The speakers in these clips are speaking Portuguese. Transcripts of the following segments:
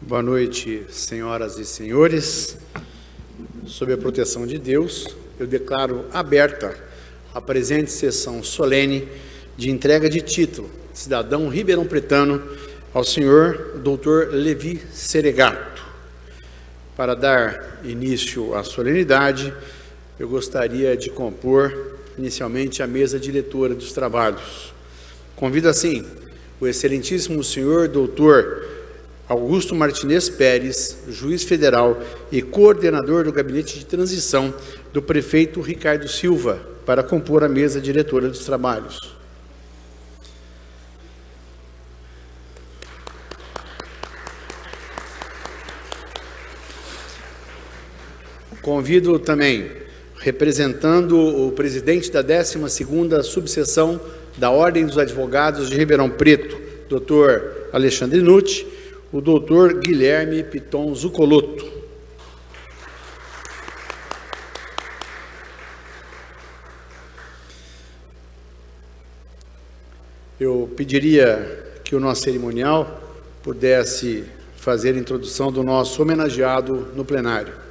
Boa noite, senhoras e senhores. Sob a proteção de Deus, eu declaro aberta a presente sessão solene de entrega de título, cidadão ribeirão-pretano, ao senhor Dr. Levi Seregato. Para dar início à solenidade, eu gostaria de compor inicialmente a mesa diretora dos trabalhos. Convido assim o excelentíssimo senhor Dr. Augusto Martinez Pérez, juiz federal e coordenador do gabinete de transição do prefeito Ricardo Silva, para compor a mesa diretora dos trabalhos. Convido também, representando o presidente da 12ª subseção da Ordem dos Advogados de Ribeirão Preto, Dr. Alexandre Nutti, o doutor Guilherme Piton Zucoloto. Eu pediria que o nosso cerimonial pudesse fazer a introdução do nosso homenageado no plenário.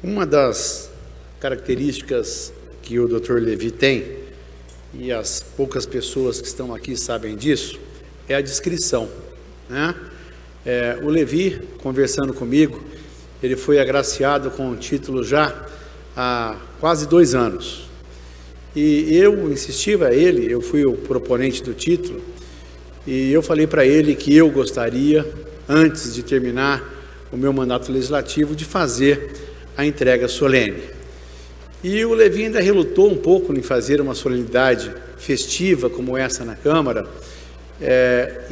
Uma das características que o Dr. Levi tem, e as poucas pessoas que estão aqui sabem disso, é a discrição, né? O Levi, conversando comigo, ele foi agraciado com o título já há quase 2 anos. E eu insisti a ele, eu fui o proponente do título, e eu falei para ele que eu gostaria, antes de terminar o meu mandato legislativo, de fazer a entrega solene. E o Levi ainda relutou um pouco em fazer uma solenidade festiva como essa na Câmara,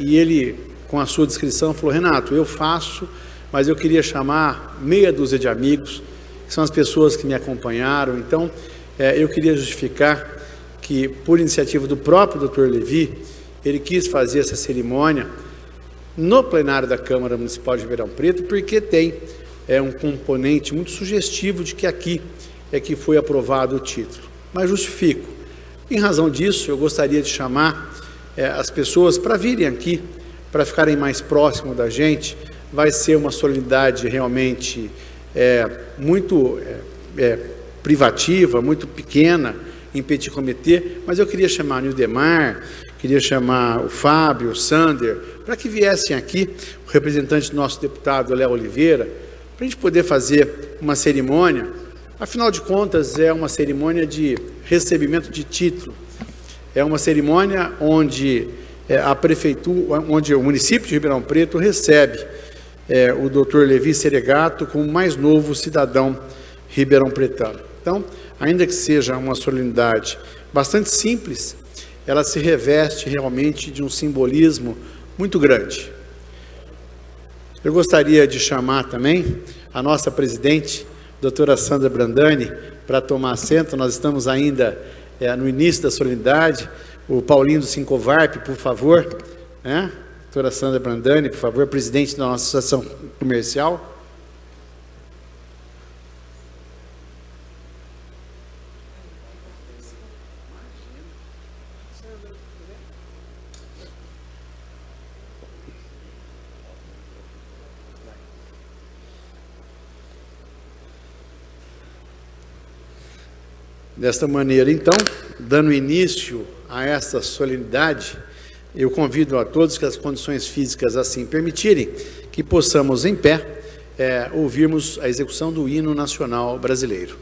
e ele, com a sua descrição, falou: Renato, eu faço, mas eu queria chamar meia dúzia de amigos, que são as pessoas que me acompanharam. Então, eu queria justificar que, por iniciativa do próprio Dr. Levi, ele quis fazer essa cerimônia no plenário da Câmara Municipal de Ribeirão Preto, porque tem um componente muito sugestivo de que aqui é que foi aprovado o título. Mas justifico. Em razão disso, eu gostaria de chamar as pessoas para virem aqui, para ficarem mais próximos da gente. Vai ser uma solenidade realmente muito privativa, muito pequena, em petit comité, mas eu queria chamar o Nildemar, queria chamar o Fábio, o Sander, para que viessem aqui, o representante do nosso deputado, Léo Oliveira, para a gente poder fazer uma cerimônia. Afinal de contas, é uma cerimônia de recebimento de título. É uma cerimônia onde a prefeitura, onde o município de Ribeirão Preto recebe o Dr. Levi Seregato como o mais novo cidadão ribeirão-pretano. Então, ainda que seja uma solenidade bastante simples, ela se reveste realmente de um simbolismo muito grande. Eu gostaria de chamar também a nossa presidente, doutora Sandra Brandani, para tomar assento. Nós estamos ainda no início da solenidade. O Paulinho do Sincovarp, por favor, né? Doutora Sandra Brandani, por favor, presidente da nossa associação comercial. Desta maneira, então, dando início a esta solenidade, eu convido a todos que as condições físicas assim permitirem, que possamos em pé ouvirmos a execução do hino nacional brasileiro.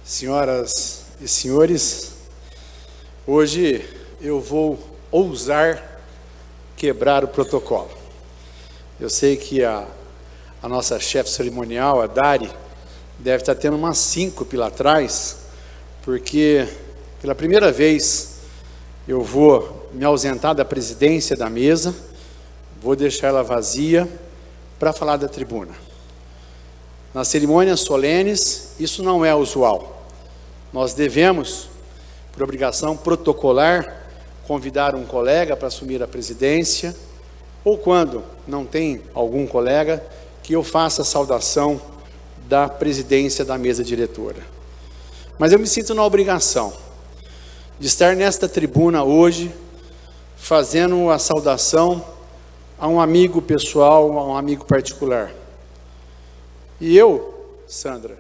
Senhoras e senhores, hoje eu vou ousar quebrar o protocolo. Eu sei que a nossa chefe cerimonial, a Dari, deve estar tendo uma síncope lá atrás, porque pela primeira vez eu vou me ausentar da presidência da mesa, vou deixar ela vazia para falar da tribuna. Nas cerimônias solenes, isso não é usual. Nós devemos, por obrigação protocolar, convidar um colega para assumir a presidência, ou quando não tem algum colega, que eu faça a saudação da presidência da mesa diretora. Mas eu me sinto na obrigação de estar nesta tribuna hoje, fazendo a saudação a um amigo pessoal, a um amigo particular. E eu, Sandra,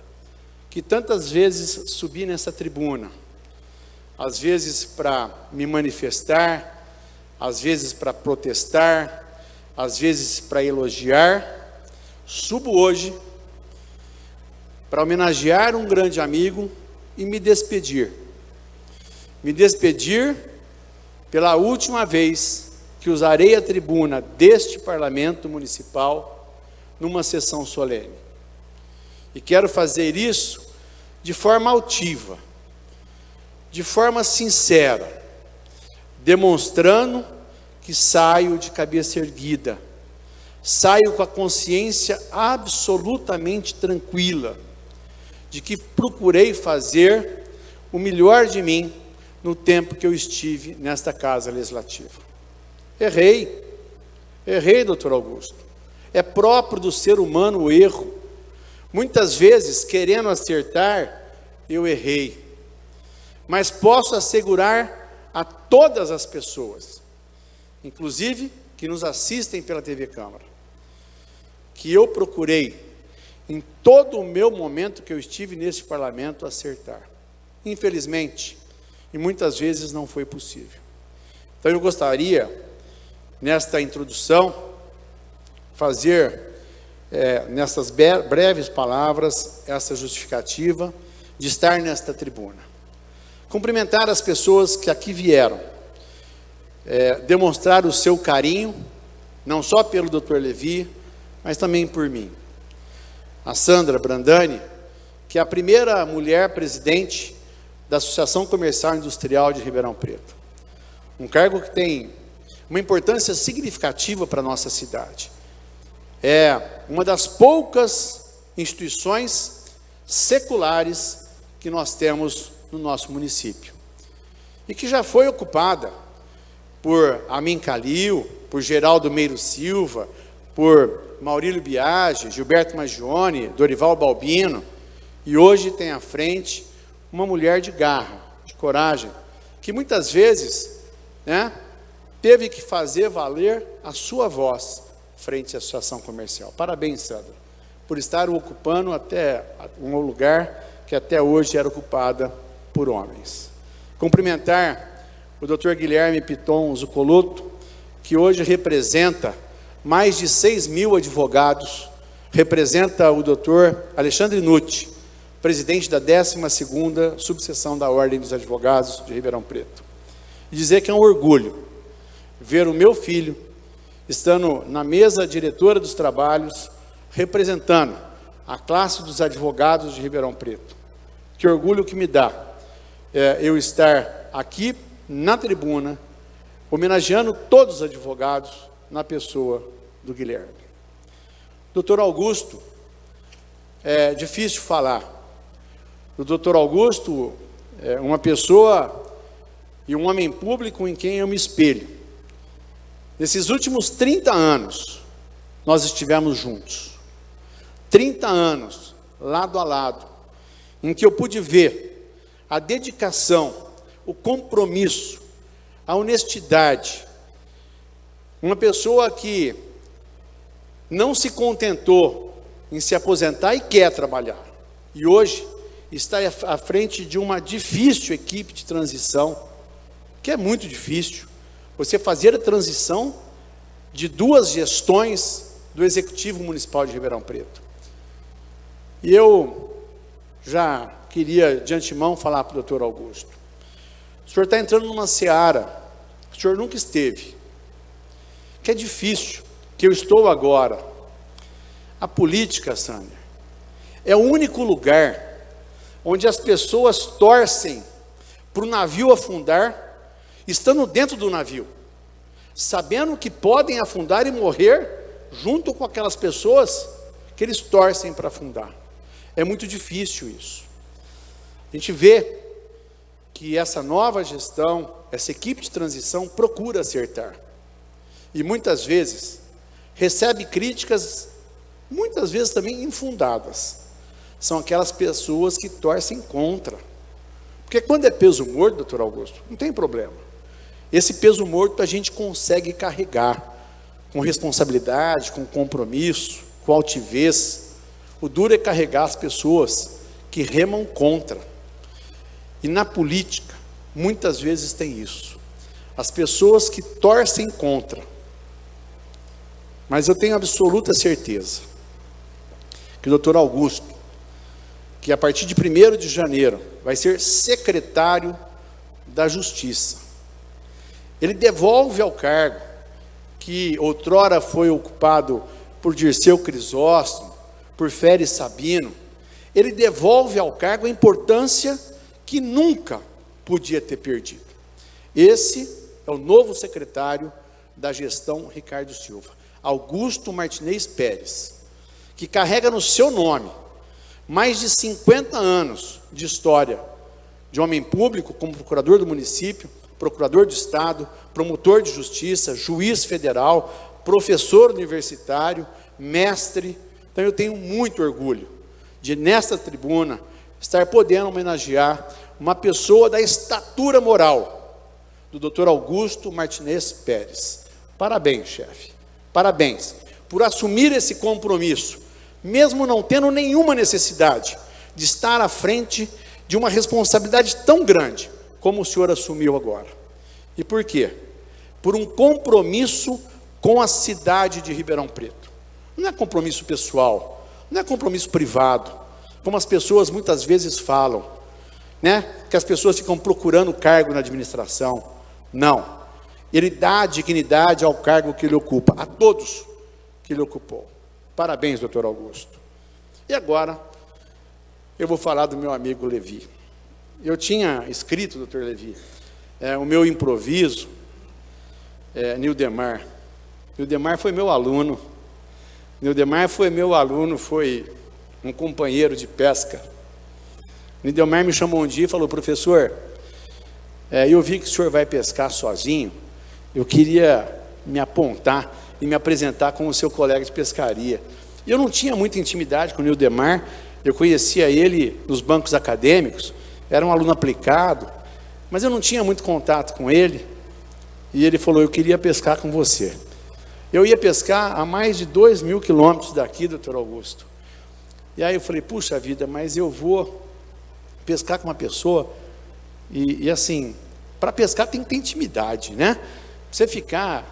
que tantas vezes subi nessa tribuna, às vezes para me manifestar, às vezes para protestar, às vezes para elogiar, subo hoje para homenagear um grande amigo e me despedir. Me despedir pela última vez que usarei a tribuna deste Parlamento Municipal numa sessão solene. E quero fazer isso de forma altiva, de forma sincera, demonstrando que saio de cabeça erguida, saio com a consciência absolutamente tranquila, de que procurei fazer o melhor de mim no tempo que eu estive nesta Casa Legislativa. Errei, doutor Augusto. É próprio do ser humano o erro. Muitas vezes, querendo acertar, eu errei. Mas posso assegurar a todas as pessoas, inclusive que nos assistem pela TV Câmara, que eu procurei, em todo o meu momento que eu estive neste parlamento, acertar. Infelizmente, e muitas vezes não foi possível. Então eu gostaria, nesta introdução, fazer, nessas breves palavras, essa justificativa de estar nesta tribuna. Cumprimentar as pessoas que aqui vieram, demonstrar o seu carinho, não só pelo Dr. Levi, mas também por mim. A Sandra Brandani, que é a primeira mulher presidente da Associação Comercial e Industrial de Ribeirão Preto. Um cargo que tem uma importância significativa para a nossa cidade. É uma das poucas instituições seculares que nós temos no nosso município. E que já foi ocupada por Amin Calil, por Geraldo Meiro Silva, por Maurílio Biagi, Gilberto Magione, Dorival Balbino, e hoje tem à frente uma mulher de garra, de coragem, que muitas vezes, teve que fazer valer a sua voz frente à associação comercial. Parabéns, Sandra, por estar ocupando até um lugar que até hoje era ocupada por homens. Cumprimentar o Dr. Guilherme Piton Zucoloto, que hoje representa mais de 6.000 advogados, representa o Dr. Alexandre Nutti, presidente da 12ª subseção da Ordem dos Advogados de Ribeirão Preto. E dizer que é um orgulho ver o meu filho estando na mesa diretora dos trabalhos, representando a classe dos advogados de Ribeirão Preto. Que orgulho que me dá eu estar aqui na tribuna, homenageando todos os advogados na pessoa do Guilherme. Doutor Augusto, é difícil falar. O doutor Augusto é uma pessoa e um homem público em quem eu me espelho. Nesses últimos 30 anos, nós estivemos juntos. 30 anos, lado a lado, em que eu pude ver a dedicação, o compromisso, a honestidade. Uma pessoa que não se contentou em se aposentar e quer trabalhar. E hoje está à frente de uma difícil equipe de transição, que é muito difícil. Você fazer a transição de 2 gestões do Executivo Municipal de Ribeirão Preto. E eu já queria de antemão falar para o doutor Augusto. O senhor está entrando numa seara que o senhor nunca esteve, que é difícil, que eu estou agora. A política, Sandra, é o único lugar onde as pessoas torcem para o navio afundar, estando dentro do navio, sabendo que podem afundar e morrer junto com aquelas pessoas que eles torcem para afundar. É muito difícil isso. A gente vê que essa nova gestão, essa equipe de transição procura acertar. E muitas vezes recebe críticas, muitas vezes também infundadas. São aquelas pessoas que torcem contra. Porque quando é peso morto, doutor Augusto, não tem problema. Esse peso morto a gente consegue carregar com responsabilidade, com compromisso, com altivez. O duro é carregar as pessoas que remam contra. E na política, muitas vezes tem isso. As pessoas que torcem contra. Mas eu tenho absoluta certeza que o doutor Augusto, que a partir de 1º de janeiro vai ser secretário da Justiça, ele devolve ao cargo que outrora foi ocupado por Dirceu Crisóstomo, por Féris Sabino, ele devolve ao cargo a importância que nunca podia ter perdido. Esse é o novo secretário da gestão Ricardo Silva, Augusto Martinez Pérez, que carrega no seu nome mais de 50 anos de história de homem público, como procurador do município, procurador do estado, promotor de justiça, juiz federal, professor universitário, mestre. Então eu tenho muito orgulho de, nesta tribuna, estar podendo homenagear uma pessoa da estatura moral do doutor Augusto Martinez Pérez. Parabéns, chefe, parabéns por assumir esse compromisso, mesmo não tendo nenhuma necessidade de estar à frente de uma responsabilidade tão grande como o senhor assumiu agora. E por quê? Por um compromisso com a cidade de Ribeirão Preto. Não é compromisso pessoal, não é compromisso privado, como as pessoas muitas vezes falam, né? Que as pessoas ficam procurando cargo na administração. Não. Ele dá dignidade ao cargo que ele ocupa, a todos que ele ocupou. Parabéns, doutor Augusto. E agora, eu vou falar do meu amigo Levi. Eu tinha escrito, doutor Levi, o meu improviso, Nildemar. Nildemar foi meu aluno. Nildemar foi meu aluno, foi um companheiro de pesca. Nildemar me chamou um dia e falou: professor, eu vi que o senhor vai pescar sozinho, eu queria me apontar e me apresentar como seu colega de pescaria. E eu não tinha muita intimidade com o Nildemar, eu conhecia ele nos bancos acadêmicos, era um aluno aplicado, mas eu não tinha muito contato com ele. E ele falou: eu queria pescar com você. Eu ia pescar a mais de 2.000 quilômetros daqui, doutor Augusto. E aí eu falei: puxa vida, mas eu vou pescar com uma pessoa, e assim, para pescar tem que ter intimidade, né? Você ficar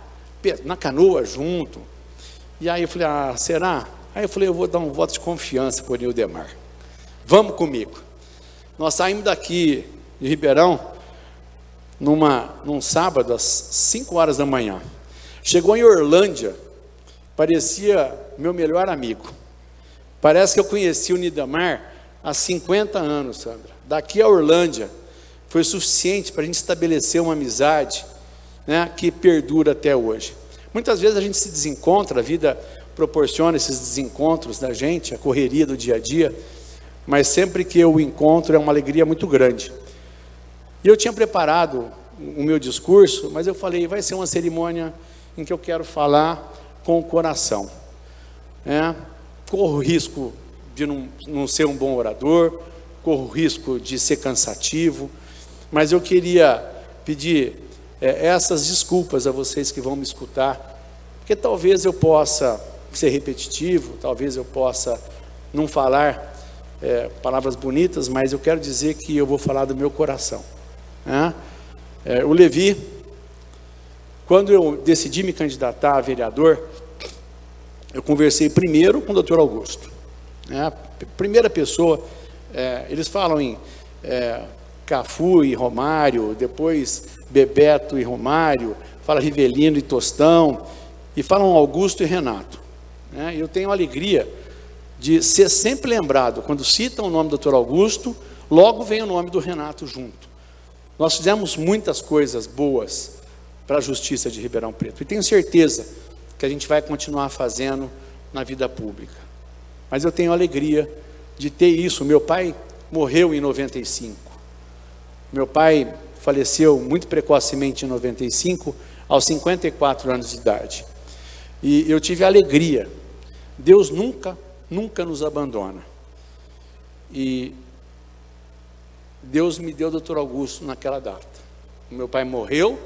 na canoa junto. E aí eu falei: ah, será? Aí eu falei: eu vou dar um voto de confiança para o Nildemar. Vamos comigo. Nós saímos daqui de Ribeirão num sábado às 5 horas da manhã. Chegou em Orlândia, parecia meu melhor amigo. Parece que eu conheci o Nildemar há 50 anos, Sandra. Daqui a Orlândia foi suficiente para a gente estabelecer uma amizade, né, que perdura até hoje. Muitas vezes a gente se desencontra, a vida proporciona esses desencontros da gente, a correria do dia a dia, mas sempre que eu o encontro é uma alegria muito grande. E eu tinha preparado o meu discurso, mas eu falei: vai ser uma cerimônia em que eu quero falar com o coração. Corro o risco de não ser um bom orador, corro o risco de ser cansativo, mas eu queria pedir essas desculpas a vocês que vão me escutar, porque talvez eu possa ser repetitivo, talvez eu possa não falar palavras bonitas, mas eu quero dizer que eu vou falar do meu coração. O Levi, quando eu decidi me candidatar a vereador, eu conversei primeiro com o doutor Augusto. A primeira pessoa, eles falam em Cafu e Romário, depois Bebeto e Romário, fala Rivelino e Tostão, e falam Augusto e Renato. Eu tenho a alegria de ser sempre lembrado, quando citam o nome do doutor Augusto, logo vem o nome do Renato junto. Nós fizemos muitas coisas boas para a justiça de Ribeirão Preto, e tenho certeza que a gente vai continuar fazendo na vida pública. Mas eu tenho a alegria de ter isso. Meu pai morreu em 95. Meu pai faleceu muito precocemente em 95, aos 54 anos de idade. E eu tive a alegria. Deus nunca nos abandona. E Deus me deu o doutor Augusto naquela data. Meu pai morreu,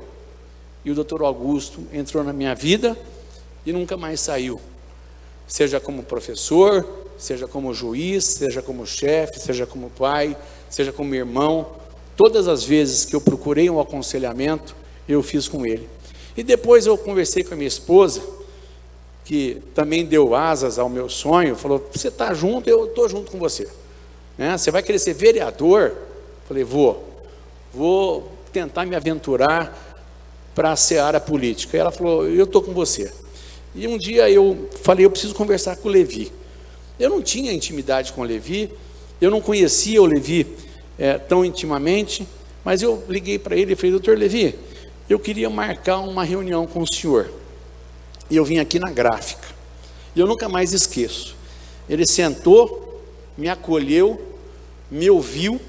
e o Dr. Augusto entrou na minha vida e nunca mais saiu. Seja como professor, seja como juiz, seja como chefe, seja como pai, seja como irmão. Todas as vezes que eu procurei um aconselhamento, eu fiz com ele. E depois eu conversei com a minha esposa, que também deu asas ao meu sonho, falou: você está junto, eu estou junto com você, né? Você vai querer ser vereador? Falei: vou tentar me aventurar para a seara política. E ela falou: eu estou com você. E um dia eu falei: eu preciso conversar com o Levi. Eu não tinha intimidade com o Levi, eu não conhecia o Levi tão intimamente, mas eu liguei para ele e falei: doutor Levi, eu queria marcar uma reunião com o senhor. E eu vim aqui na Gráfica. E eu nunca mais esqueço. Ele sentou, me acolheu, me ouviu.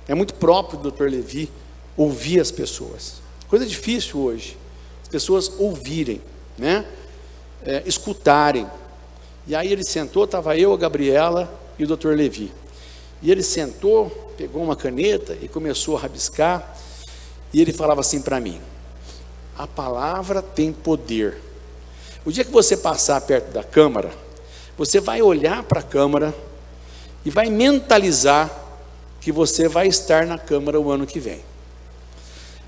É muito próprio do doutor Levi ouvir as pessoas. Coisa difícil hoje. As pessoas ouvirem, né? Escutarem. E aí ele sentou, estava eu, a Gabriela e o doutor Levi. E ele sentou, pegou uma caneta e começou a rabiscar. E ele falava assim para mim: a palavra tem poder. O dia que você passar perto da Câmara, você vai olhar para a Câmara e vai mentalizar que você vai estar na Câmara o ano que vem.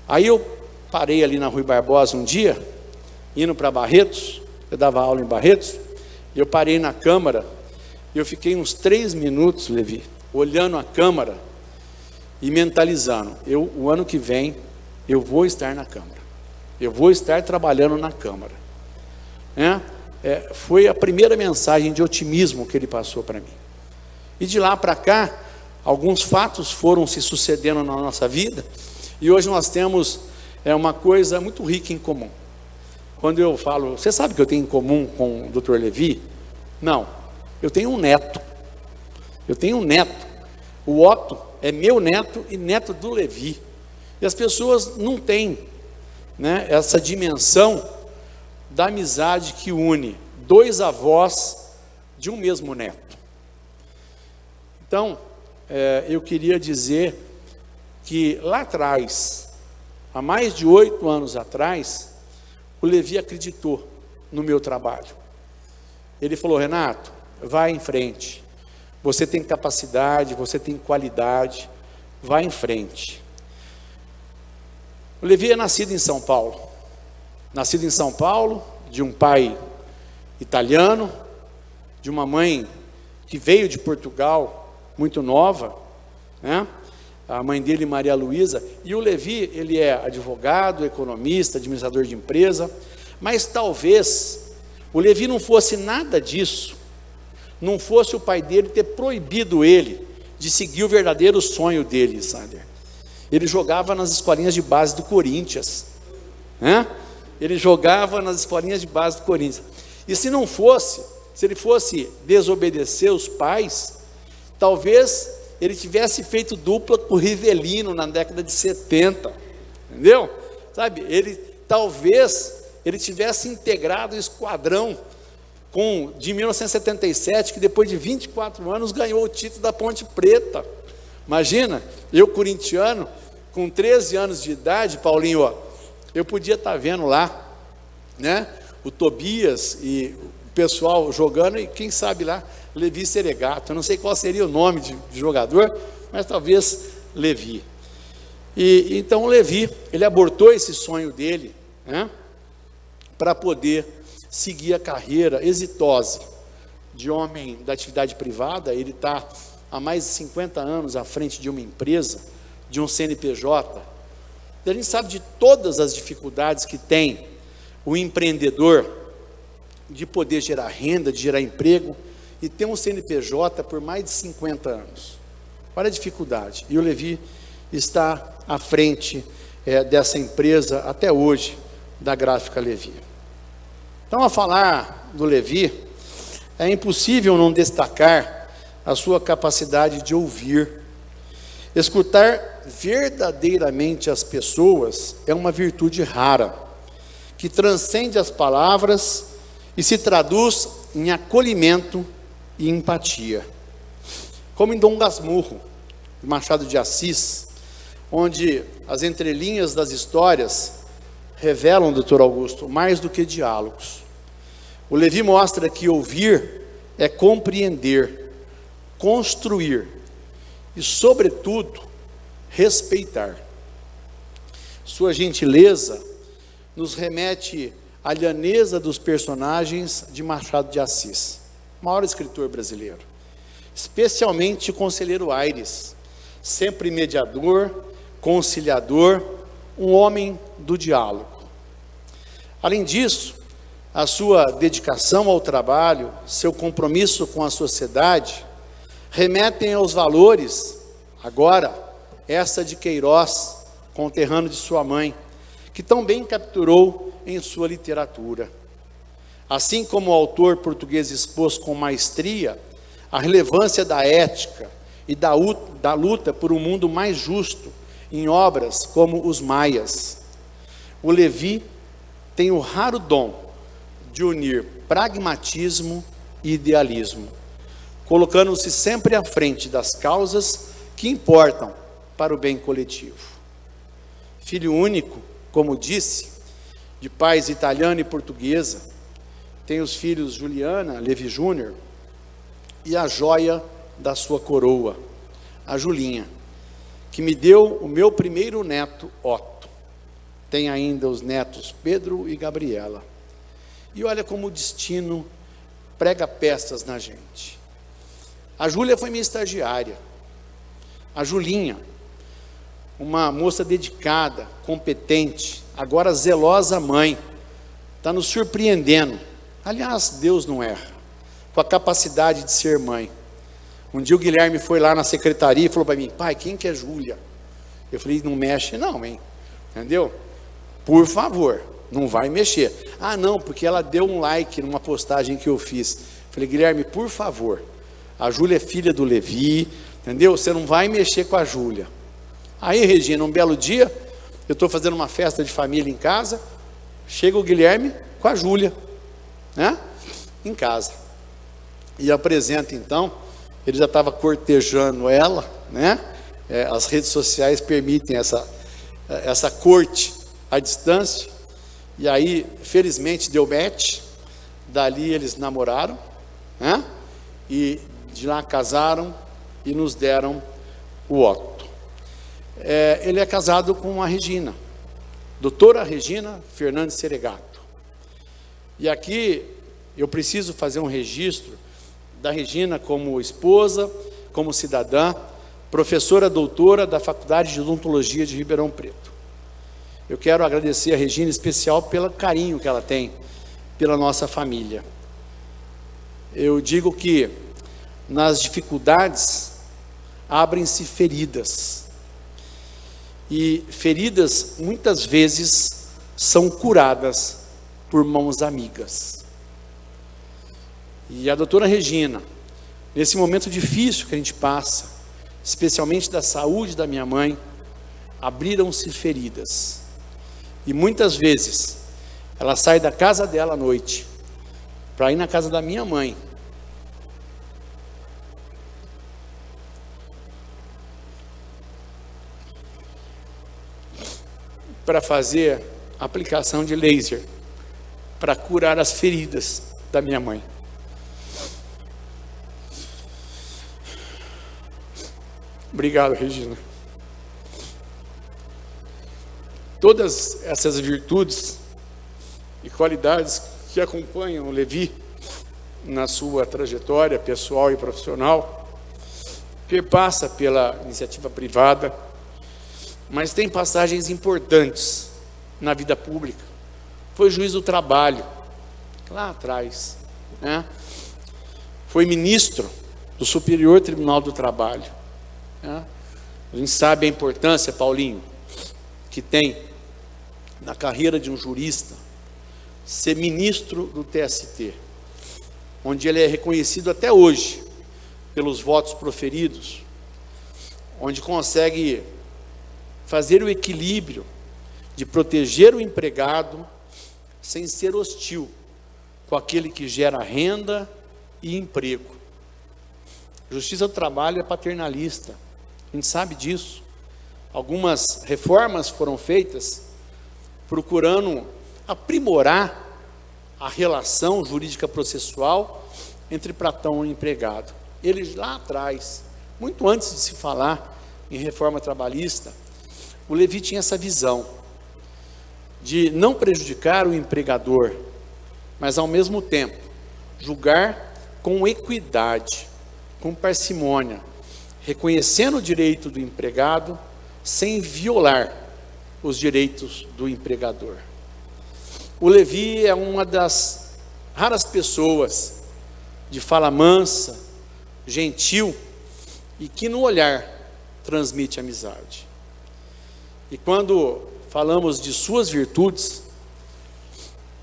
Aí eu parei ali na Rui Barbosa um dia, indo para Barretos, eu dava aula em Barretos, e eu parei na Câmara, e eu fiquei uns 3 minutos, Levi, olhando a Câmara e mentalizando: o ano que vem eu vou estar na Câmara, eu vou estar trabalhando na Câmara. Foi a primeira mensagem de otimismo que ele passou para mim. E de lá para cá, alguns fatos foram se sucedendo na nossa vida, e hoje nós temos uma coisa muito rica em comum. Quando eu falo: você sabe que eu tenho em comum com o Dr. Levi? Não, eu tenho um neto. Eu tenho um neto. O Otto é meu neto e neto do Levi. E as pessoas não têm, né, essa dimensão da amizade que une 2 avós de um mesmo neto. Então, eu queria dizer que lá atrás, há mais de 8 anos atrás, o Levi acreditou no meu trabalho. Ele falou: Renato, vai em frente, você tem capacidade, você tem qualidade, vai em frente. O Levi é nascido em São Paulo. Nascido em São Paulo, de um pai italiano, de uma mãe que veio de Portugal, muito nova, né? A mãe dele, Maria Luísa. E o Levi, ele é advogado, economista, administrador de empresa, mas talvez o Levi não fosse nada disso, não fosse o pai dele ter proibido ele de seguir o verdadeiro sonho dele, Sander. Ele jogava nas escolinhas de base do Corinthians, né? Ele jogava nas escolinhas de base do Corinthians. E se não fosse, se ele fosse desobedecer os pais, talvez ele tivesse feito dupla com o Rivelino na década de 70, entendeu? Sabe, talvez ele tivesse integrado o esquadrão de 1977, que depois de 24 anos ganhou o título da Ponte Preta. Imagina, eu corintiano, com 13 anos de idade, Paulinho, ó, eu podia estar vendo lá, né, o Tobias e o pessoal jogando, e quem sabe lá, Levi Seregato. Eu não sei qual seria o nome de jogador, mas talvez Levi. E então o Levi, ele abortou esse sonho dele, né, para poder seguir a carreira exitosa de homem da atividade privada. Ele está há mais de 50 anos à frente de uma empresa, de um CNPJ. A gente sabe de todas as dificuldades que tem o empreendedor de poder gerar renda, de gerar emprego, e ter um CNPJ por mais de 50 anos. Olha a dificuldade. E o Levi está à frente dessa empresa até hoje, da Gráfica Levi. Então, a falar do Levi, é impossível não destacar a sua capacidade de ouvir. Escutar verdadeiramente as pessoas é uma virtude rara, que transcende as palavras e se traduz em acolhimento e empatia. Como em Dom Gasmurro, de Machado de Assis, onde as entrelinhas das histórias revelam, doutor Augusto, mais do que diálogos. O Levi mostra que ouvir é compreender, construir e, sobretudo, respeitar. Sua gentileza nos remete à lhaneza dos personagens de Machado de Assis, maior escritor brasileiro, especialmente o conselheiro Aires, sempre mediador, conciliador, um homem do diálogo. Além disso, a sua dedicação ao trabalho, seu compromisso com a sociedade, remetem aos valores, agora, essa de Queiroz, conterrâneo de sua mãe, que tão bem capturou em sua literatura. Assim como o autor português expôs com maestria a relevância da ética e da luta por um mundo mais justo em obras como Os Maias, o Levi tem o raro dom de unir pragmatismo e idealismo, colocando-se sempre à frente das causas que importam para o bem coletivo. Filho único, como disse, de pais italiana e portuguesa, tem os filhos Juliana, Levi Júnior, e a joia da sua coroa, a Julinha, que me deu o meu primeiro neto, Otto. Tem ainda os netos Pedro e Gabriela. E olha como o destino prega peças na gente. A Júlia foi minha estagiária. A Julinha, uma moça dedicada, competente, agora zelosa mãe, está nos surpreendendo. Aliás, Deus não erra, com a capacidade de ser mãe. Um dia o Guilherme foi lá na secretaria e falou para mim: pai, quem que é Júlia? Eu falei: não mexe não, hein? Entendeu? Por favor, não vai mexer. Ah, não, porque ela deu um like numa postagem que eu fiz. Eu falei: Guilherme, por favor, a Júlia é filha do Levi, entendeu? Você não vai mexer com a Júlia. Aí, Regina, um belo dia, eu estou fazendo uma festa de família em casa, chega o Guilherme com a Júlia, né? Em casa. E apresenta então, ele já estava cortejando ela, né? As redes sociais permitem essa corte à distância, e aí, felizmente, deu match, dali eles namoraram, né? E de lá casaram e nos deram o Otto. Ele é casado com a Regina, doutora Regina Fernandes Seregato. E aqui eu preciso fazer um registro da Regina como esposa, como cidadã, professora doutora da Faculdade de Odontologia de Ribeirão Preto. Eu quero agradecer a Regina em especial pelo carinho que ela tem pela nossa família. Eu digo que nas dificuldades abrem-se feridas. E feridas muitas vezes são curadas por mãos amigas. E a doutora Regina, nesse momento difícil que a gente passa, especialmente da saúde da minha mãe, abriram-se feridas. E muitas vezes ela sai da casa dela à noite para ir na casa da minha mãe. Para fazer aplicação de laser, para curar as feridas da minha mãe. Obrigado, Regina. Todas essas virtudes e qualidades que acompanham o Levi na sua trajetória pessoal e profissional, perpassa pela iniciativa privada, mas tem passagens importantes na vida pública. Foi juiz do trabalho, lá atrás, né? Foi ministro do Superior Tribunal do Trabalho, né? A gente sabe a importância, Paulinho, que tem na carreira de um jurista ser ministro do TST, onde ele é reconhecido até hoje pelos votos proferidos, onde consegue fazer o equilíbrio de proteger o empregado sem ser hostil com aquele que gera renda e emprego. Justiça do trabalho é paternalista, a gente sabe disso. Algumas reformas foram feitas procurando aprimorar a relação jurídica processual entre patrão e empregado. Ele lá atrás, muito antes de se falar em reforma trabalhista, o Levi tinha essa visão de não prejudicar o empregador, mas ao mesmo tempo julgar com equidade, com parcimônia, reconhecendo o direito do empregado sem violar os direitos do empregador. O Levi é uma das raras pessoas de fala mansa, gentil e que no olhar transmite amizade. E quando falamos de suas virtudes,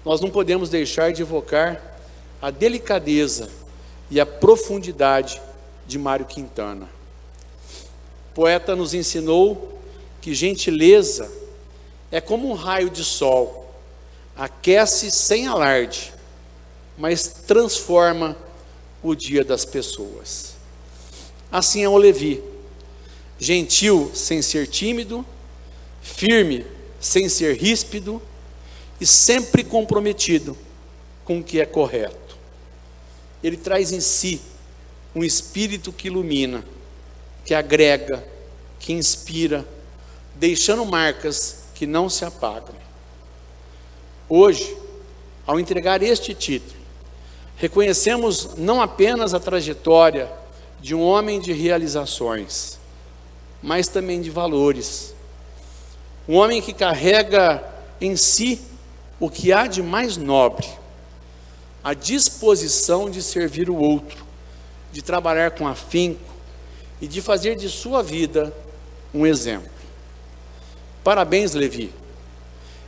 nós não podemos deixar de evocar a delicadeza e a profundidade de Mário Quintana. O poeta nos ensinou que gentileza é como um raio de sol, aquece sem alarde, mas transforma o dia das pessoas. Assim é o Levi, gentil sem ser tímido, firme sem ser ríspido e sempre comprometido com o que é correto. Ele traz em si um espírito que ilumina, que agrega, que inspira, deixando marcas que não se apagam. Hoje, ao entregar este título, reconhecemos não apenas a trajetória de um homem de realizações, mas também de valores. Um homem que carrega em si o que há de mais nobre, a disposição de servir o outro, de trabalhar com afinco e de fazer de sua vida um exemplo. Parabéns, Levi.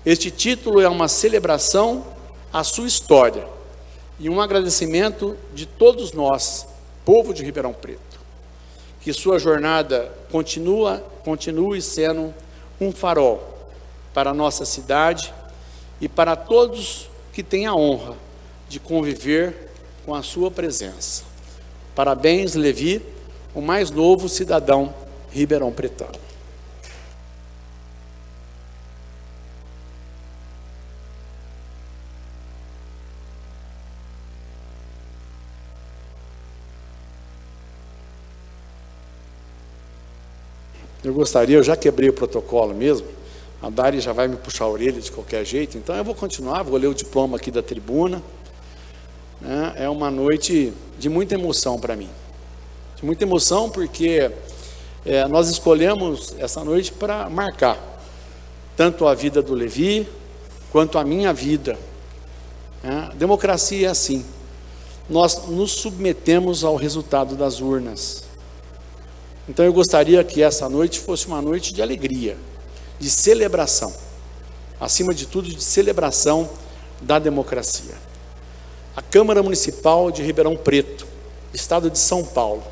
Este título é uma celebração à sua história e um agradecimento de todos nós, povo de Ribeirão Preto. Que sua jornada continue sendo um farol para a nossa cidade e para todos que têm a honra de conviver com a sua presença. Parabéns, Levi, o mais novo cidadão ribeirão pretano. Eu já quebrei o protocolo mesmo, a Dari já vai me puxar a orelha de qualquer jeito, então eu vou continuar, vou ler o diploma aqui da tribuna. É uma noite de muita emoção para mim, de muita emoção porque nós escolhemos essa noite para marcar tanto a vida do Levi, quanto a minha vida. Democracia é assim, nós nos submetemos ao resultado das urnas. Então eu gostaria que essa noite fosse uma noite de alegria, de celebração, acima de tudo de celebração da democracia. A Câmara Municipal de Ribeirão Preto, Estado de São Paulo.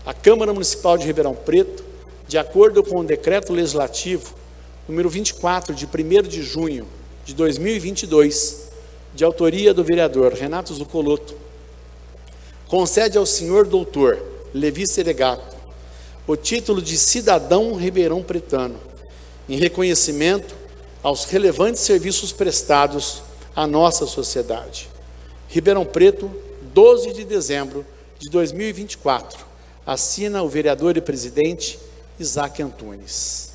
A Câmara Municipal de Ribeirão Preto, de acordo com o Decreto Legislativo número 24, de 1º de junho de 2022, de autoria do vereador Renato Zuccolotto, concede ao senhor doutor Levi Seregato o título de cidadão ribeirão pretano, em reconhecimento aos relevantes serviços prestados à nossa sociedade. Ribeirão Preto, 12 de dezembro de 2024. Assina o vereador e presidente Isaac Antunes.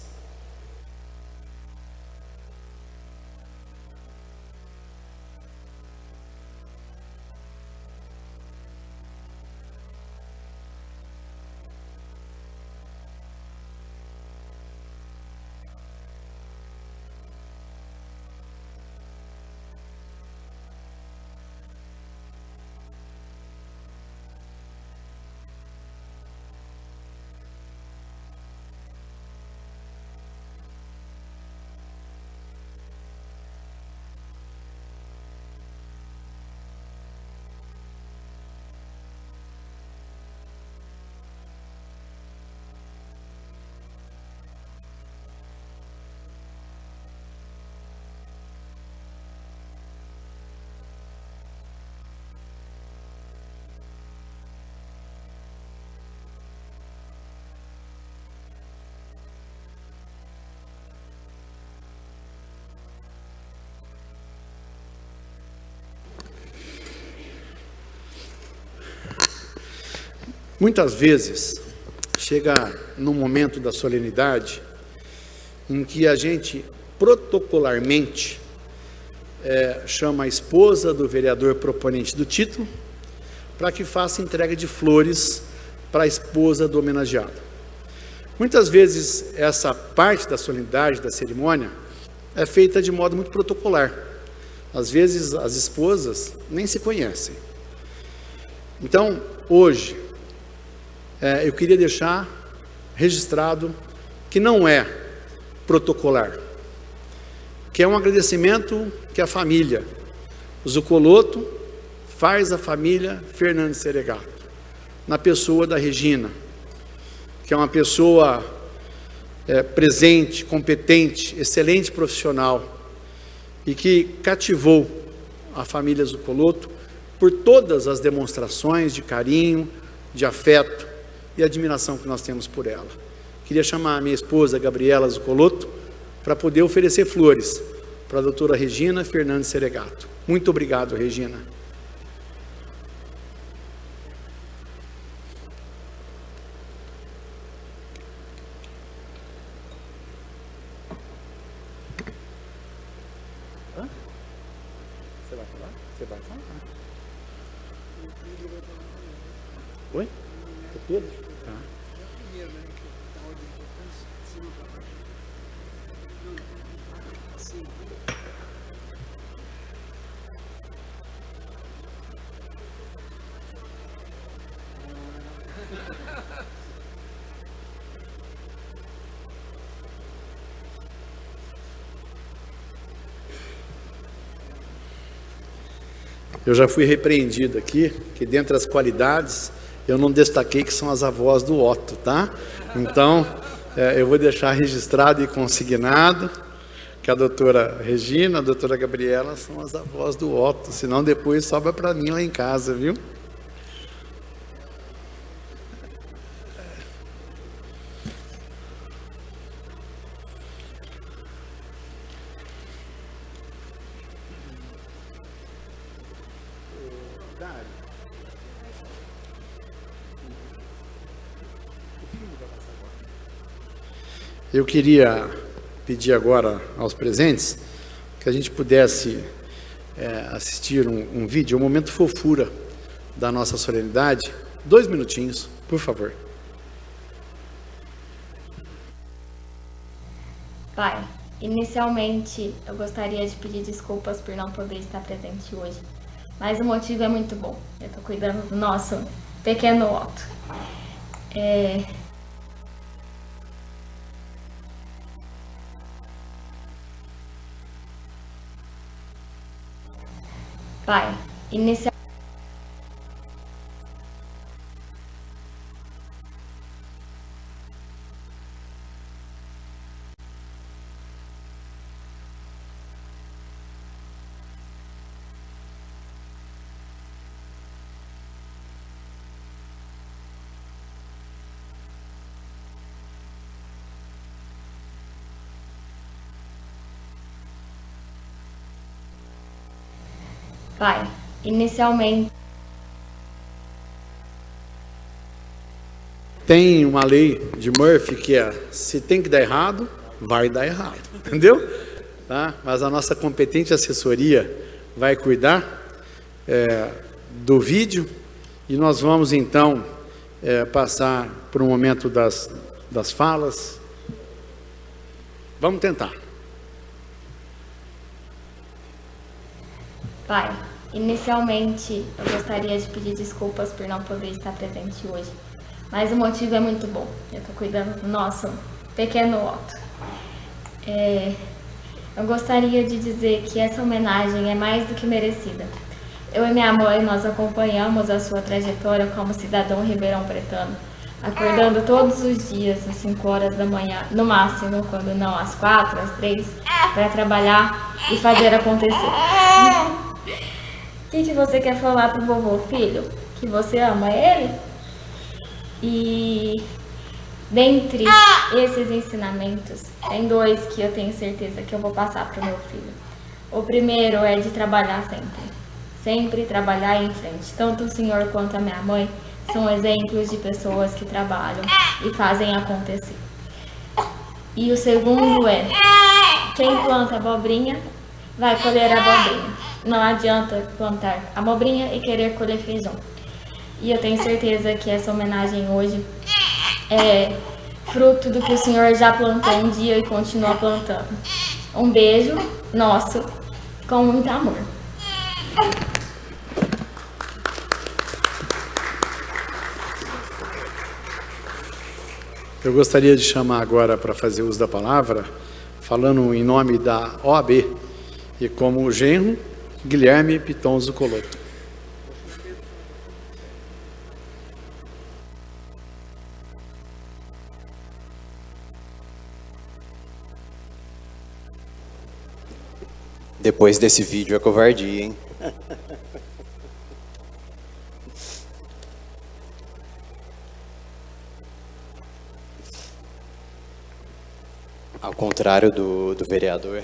Muitas vezes, chega num momento da solenidade em que a gente protocolarmente chama a esposa do vereador proponente do título para que faça entrega de flores para a esposa do homenageado. Muitas vezes essa parte da solenidade, da cerimônia, é feita de modo muito protocolar. Às vezes as esposas nem se conhecem. Então, hoje, eu queria deixar registrado que não é protocolar, que é um agradecimento que a família Zucoloto faz à família Fernandes Seregato, na pessoa da Regina, que é uma pessoa presente, competente, excelente profissional, e que cativou a família Zucoloto por todas as demonstrações de carinho, de afeto e admiração que nós temos por ela. Queria chamar a minha esposa, Gabriela Zucoloto, para poder oferecer flores para a doutora Regina Fernandes Seregato. Muito obrigado, Regina. Você vai falar? Você vai falar? Oi? O Pedro? Tá. Eu já fui repreendido aqui, que dentre as qualidades, eu não destaquei que são as avós do Otto, tá? Então, eu vou deixar registrado e consignado que a doutora Regina, a doutora Gabriela são as avós do Otto, senão depois sobra para mim lá em casa, viu? Eu queria pedir agora aos presentes que a gente pudesse assistir um vídeo, um momento fofura da nossa solenidade. 2 minutinhos, por favor. Pai, inicialmente eu gostaria de pedir desculpas por não poder estar presente hoje, mas o motivo é muito bom. Eu estou cuidando do nosso pequeno Otto. Pai, inicialmente... Pai, inicialmente... Tem uma lei de Murphy que é, se tem que dar errado, vai dar errado, entendeu? Tá? Mas a nossa competente assessoria vai cuidar do vídeo e nós vamos então passar por um momento das falas. Vamos tentar. Pai, inicialmente eu gostaria de pedir desculpas por não poder estar presente hoje, mas o motivo é muito bom. Eu estou cuidando do nosso pequeno Otto. Eu gostaria de dizer que essa homenagem é mais do que merecida. Eu e minha mãe, nós acompanhamos a sua trajetória como cidadão ribeirão-pretano, acordando todos os dias às 5 horas da manhã, no máximo, quando não às 4, às 3, para trabalhar e fazer acontecer. O que você quer falar pro vovô, filho? Que você ama ele? E dentre esses ensinamentos, tem 2 que eu tenho certeza que eu vou passar pro meu filho. O primeiro é de trabalhar sempre. Sempre trabalhar em frente. Tanto o senhor quanto a minha mãe são exemplos de pessoas que trabalham e fazem acontecer. E o segundo é: quem planta abobrinha vai colher abobrinha. Não adianta plantar abobrinha e querer colher feijão. E eu tenho certeza que essa homenagem hoje é fruto do que o Senhor já plantou um dia e continua plantando. Um beijo nosso, com muito amor. Eu gostaria de chamar agora para fazer uso da palavra, falando em nome da OAB, e como genro, Guilherme Pitonzo Coloto. Depois desse vídeo é covardia, hein? Ao contrário do vereador,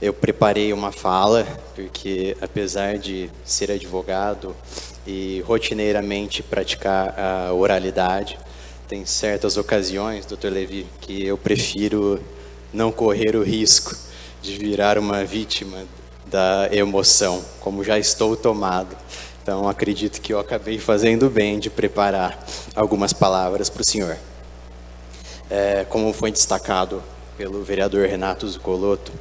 eu preparei uma fala, porque apesar de ser advogado e rotineiramente praticar a oralidade, tem certas ocasiões, doutor Levi, que eu prefiro não correr o risco de virar uma vítima da emoção, como já estou tomado. Então, acredito que eu acabei fazendo bem de preparar algumas palavras para o senhor. Como foi destacado pelo vereador Renato Zuccolotto,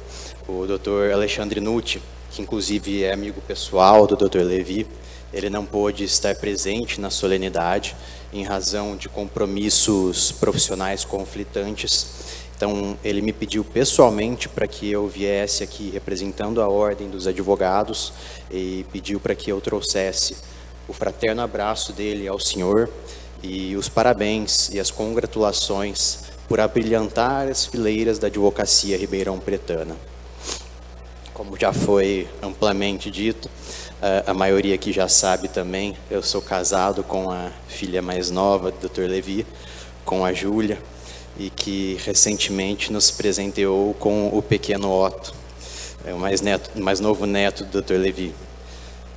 o doutor Alexandre Nutti, que inclusive é amigo pessoal do doutor Levi, ele não pôde estar presente na solenidade em razão de compromissos profissionais conflitantes. Então, ele me pediu pessoalmente para que eu viesse aqui representando a Ordem dos Advogados e pediu para que eu trouxesse o fraterno abraço dele ao senhor e os parabéns e as congratulações por abrilhantar as fileiras da advocacia ribeirão-pretana. Como já foi amplamente dito, a maioria aqui já sabe também, eu sou casado com a filha mais nova do Dr. Levi, com a Júlia, e que recentemente nos presenteou com o pequeno Otto, o mais novo neto do Dr. Levi.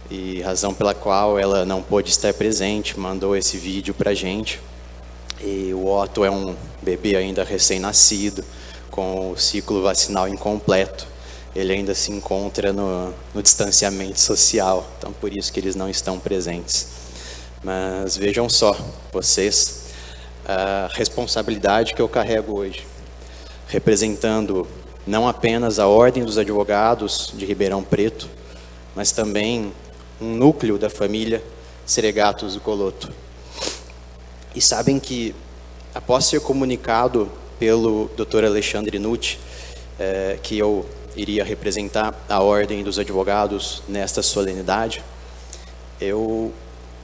E razão pela qual ela não pôde estar presente, mandou esse vídeo para a gente. E o Otto é um bebê ainda recém-nascido, com o ciclo vacinal incompleto. Ele ainda se encontra no distanciamento social, então por isso que eles não estão presentes. Mas vejam só, vocês, a responsabilidade que eu carrego hoje, representando não apenas a Ordem dos Advogados de Ribeirão Preto, mas também um núcleo da família Seregato Zuccolotto. E sabem que, após ser comunicado pelo Dr. Alexandre Nutti, que eu iria representar a Ordem dos Advogados nesta solenidade, eu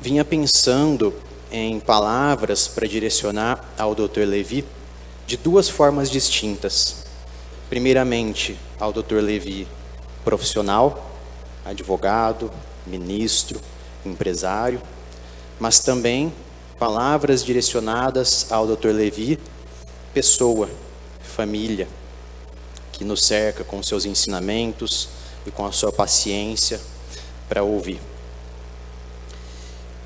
vinha pensando em palavras para direcionar ao Dr. Levi de duas formas distintas. Primeiramente, ao Dr. Levi profissional, advogado, ministro, empresário, mas também palavras direcionadas ao Dr. Levi, pessoa, família, que nos cerca com seus ensinamentos e com a sua paciência para ouvir.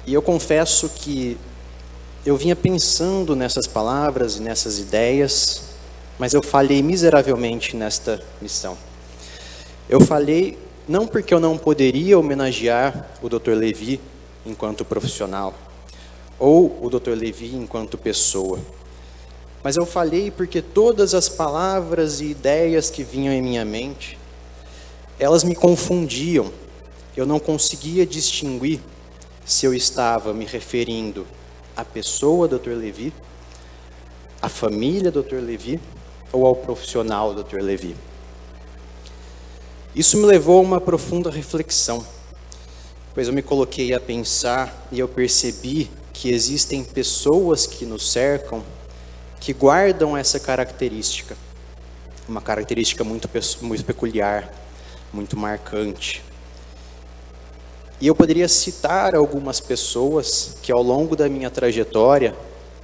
E eu confesso que eu vinha pensando nessas palavras e nessas ideias, mas eu falhei miseravelmente nesta missão. Eu falhei não porque eu não poderia homenagear o Dr. Levi enquanto profissional, ou o Dr. Levi enquanto pessoa, mas eu falhei porque todas as palavras e ideias que vinham em minha mente, elas me confundiam. Eu não conseguia distinguir se eu estava me referindo à pessoa Dr. Levi, à família Dr. Levi ou ao profissional Dr. Levi. Isso me levou a uma profunda reflexão, pois eu me coloquei a pensar e eu percebi que existem pessoas que nos cercam que guardam essa característica, uma característica muito peculiar, muito marcante. E eu poderia citar algumas pessoas que ao longo da minha trajetória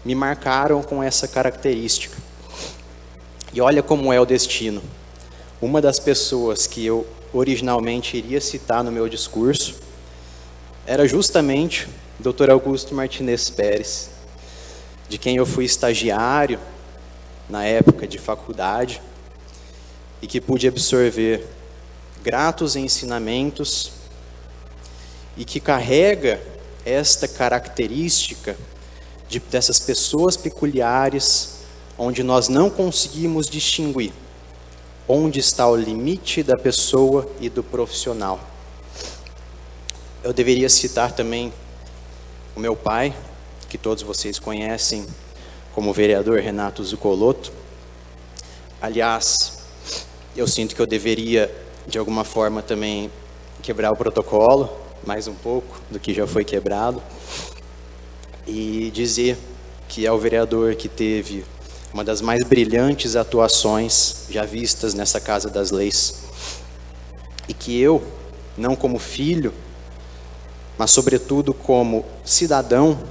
me marcaram com essa característica. E olha como é o destino. Uma das pessoas que eu originalmente iria citar no meu discurso era justamente Dr. Augusto Martinez Pérez, de quem eu fui estagiário na época de faculdade e que pude absorver gratos ensinamentos e que carrega esta característica dessas pessoas peculiares onde nós não conseguimos distinguir onde está o limite da pessoa e do profissional. Eu deveria citar também o meu pai, que todos vocês conhecem como vereador Renato Zucolotto. Aliás, eu sinto que eu deveria, de alguma forma, também quebrar o protocolo, mais um pouco do que já foi quebrado, e dizer que é o vereador que teve uma das mais brilhantes atuações já vistas nessa Casa das Leis. E que eu, não como filho, mas sobretudo como cidadão,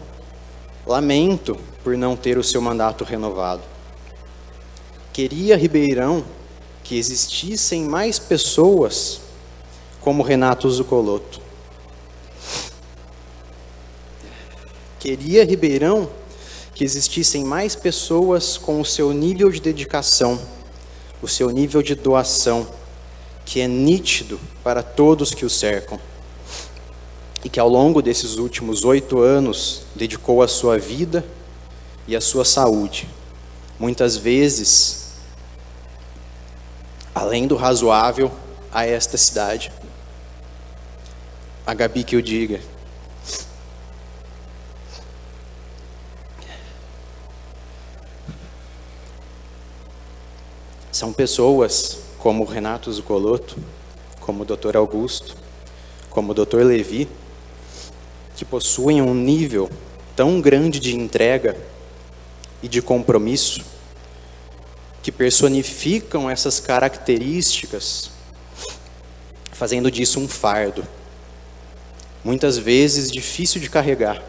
lamento por não ter o seu mandato renovado. Queria, Ribeirão, que existissem mais pessoas como Renato Zucolotto. Queria, Ribeirão, que existissem mais pessoas com o seu nível de dedicação, o seu nível de doação, que é nítido para todos que o cercam. E que ao longo desses últimos 8 anos dedicou a sua vida e a sua saúde, muitas vezes além do razoável, a esta cidade. A Gabi que o diga. São pessoas como o Renato Zucolotto, como o Dr. Augusto, como o Dr. Levi, que possuem um nível tão grande de entrega e de compromisso, que personificam essas características, fazendo disso um fardo, muitas vezes difícil de carregar.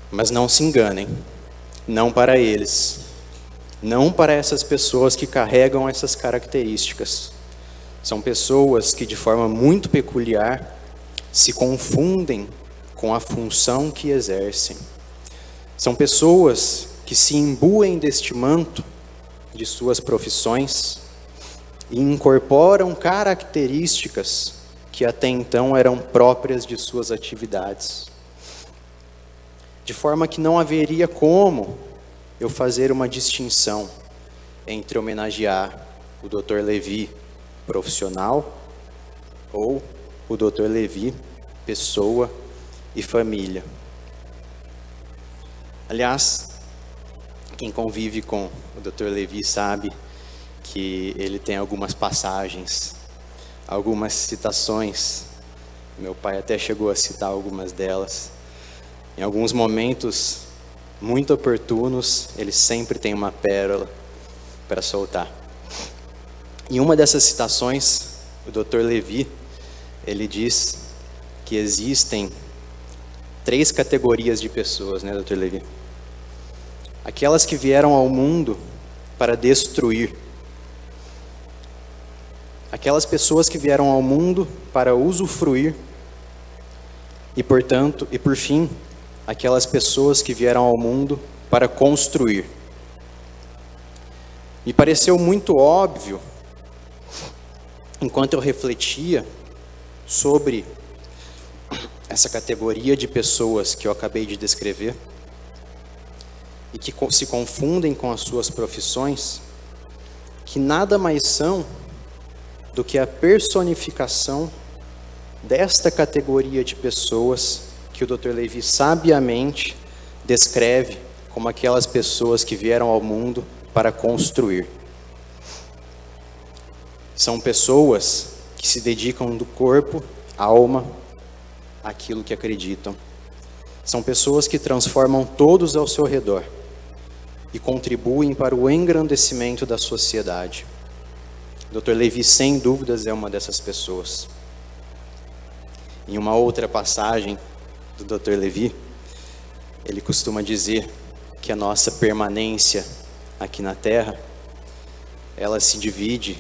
Mas não se enganem, não para eles, não para essas pessoas que carregam essas características. São pessoas que de forma muito peculiar se confundem com a função que exercem. São pessoas que se imbuem deste manto de suas profissões e incorporam características que até então eram próprias de suas atividades. De forma que não haveria como eu fazer uma distinção entre homenagear o Dr. Levi profissional ou o Dr. Levi pessoa e família. Aliás, quem convive com o Dr. Levi sabe que ele tem algumas passagens, algumas citações. Meu pai até chegou a citar algumas delas. Em alguns momentos muito oportunos, ele sempre tem uma pérola para soltar. Em uma dessas citações, o Dr. Levi, ele diz que existem 3 categorias de pessoas, né, Dr. Levi? Aquelas que vieram ao mundo para destruir. Aquelas pessoas que vieram ao mundo para usufruir. E, portanto, e por fim, aquelas pessoas que vieram ao mundo para construir. Me pareceu muito óbvio, enquanto eu refletia sobre essa categoria de pessoas que eu acabei de descrever, e que se confundem com as suas profissões, que nada mais são do que a personificação desta categoria de pessoas que o Dr. Levi sabiamente descreve como aquelas pessoas que vieram ao mundo para construir. São pessoas que se dedicam do corpo, alma, àquilo que acreditam. São pessoas que transformam todos ao seu redor e contribuem para o engrandecimento da sociedade. Dr. Levi, sem dúvidas, é uma dessas pessoas. Em uma outra passagem do Dr. Levi, ele costuma dizer que a nossa permanência aqui na Terra, ela se divide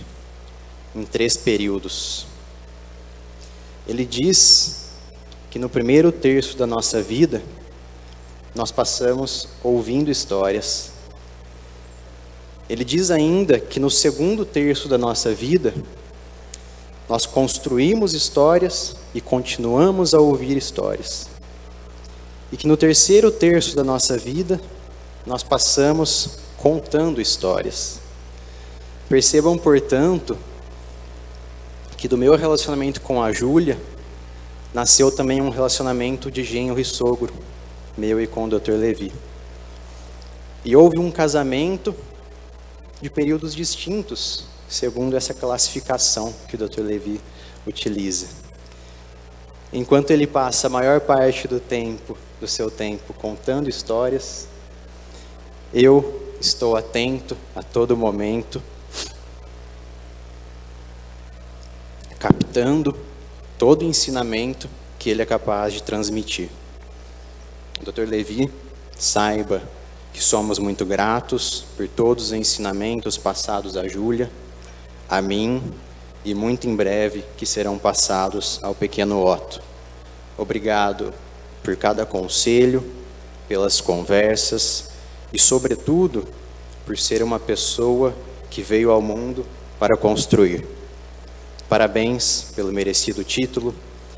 em 3 períodos. ele diz que no primeiro terço da nossa vida, nós passamos ouvindo histórias. Ele diz ainda que no segundo terço da nossa vida, nós construímos histórias e continuamos a ouvir histórias. E que no terceiro terço da nossa vida, nós passamos contando histórias. Percebam, portanto, que do meu relacionamento com a Júlia, nasceu também um relacionamento de genro e sogro, meu e com o Dr. Levi. E houve um casamento de períodos distintos, segundo essa classificação que o Dr. Levi utiliza. Enquanto ele passa a maior parte do seu tempo contando histórias, eu estou atento a todo momento, captando todo o ensinamento que ele é capaz de transmitir. Dr. Levi, saiba que somos muito gratos por todos os ensinamentos passados a Júlia, a mim e muito em breve que serão passados ao pequeno Otto. Obrigado por cada conselho, pelas conversas e, sobretudo, por ser uma pessoa que veio ao mundo para construir. Parabéns pelo merecido título,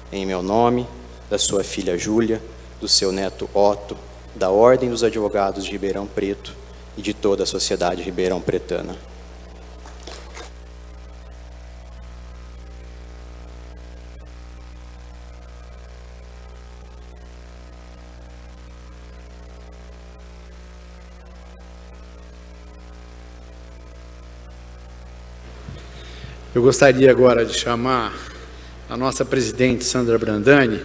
em meu nome, da sua filha Júlia, do seu neto Otto, da Ordem dos Advogados de Ribeirão Preto e de toda a sociedade ribeirão-pretana. Eu gostaria agora de chamar a nossa presidente, Sandra Brandani.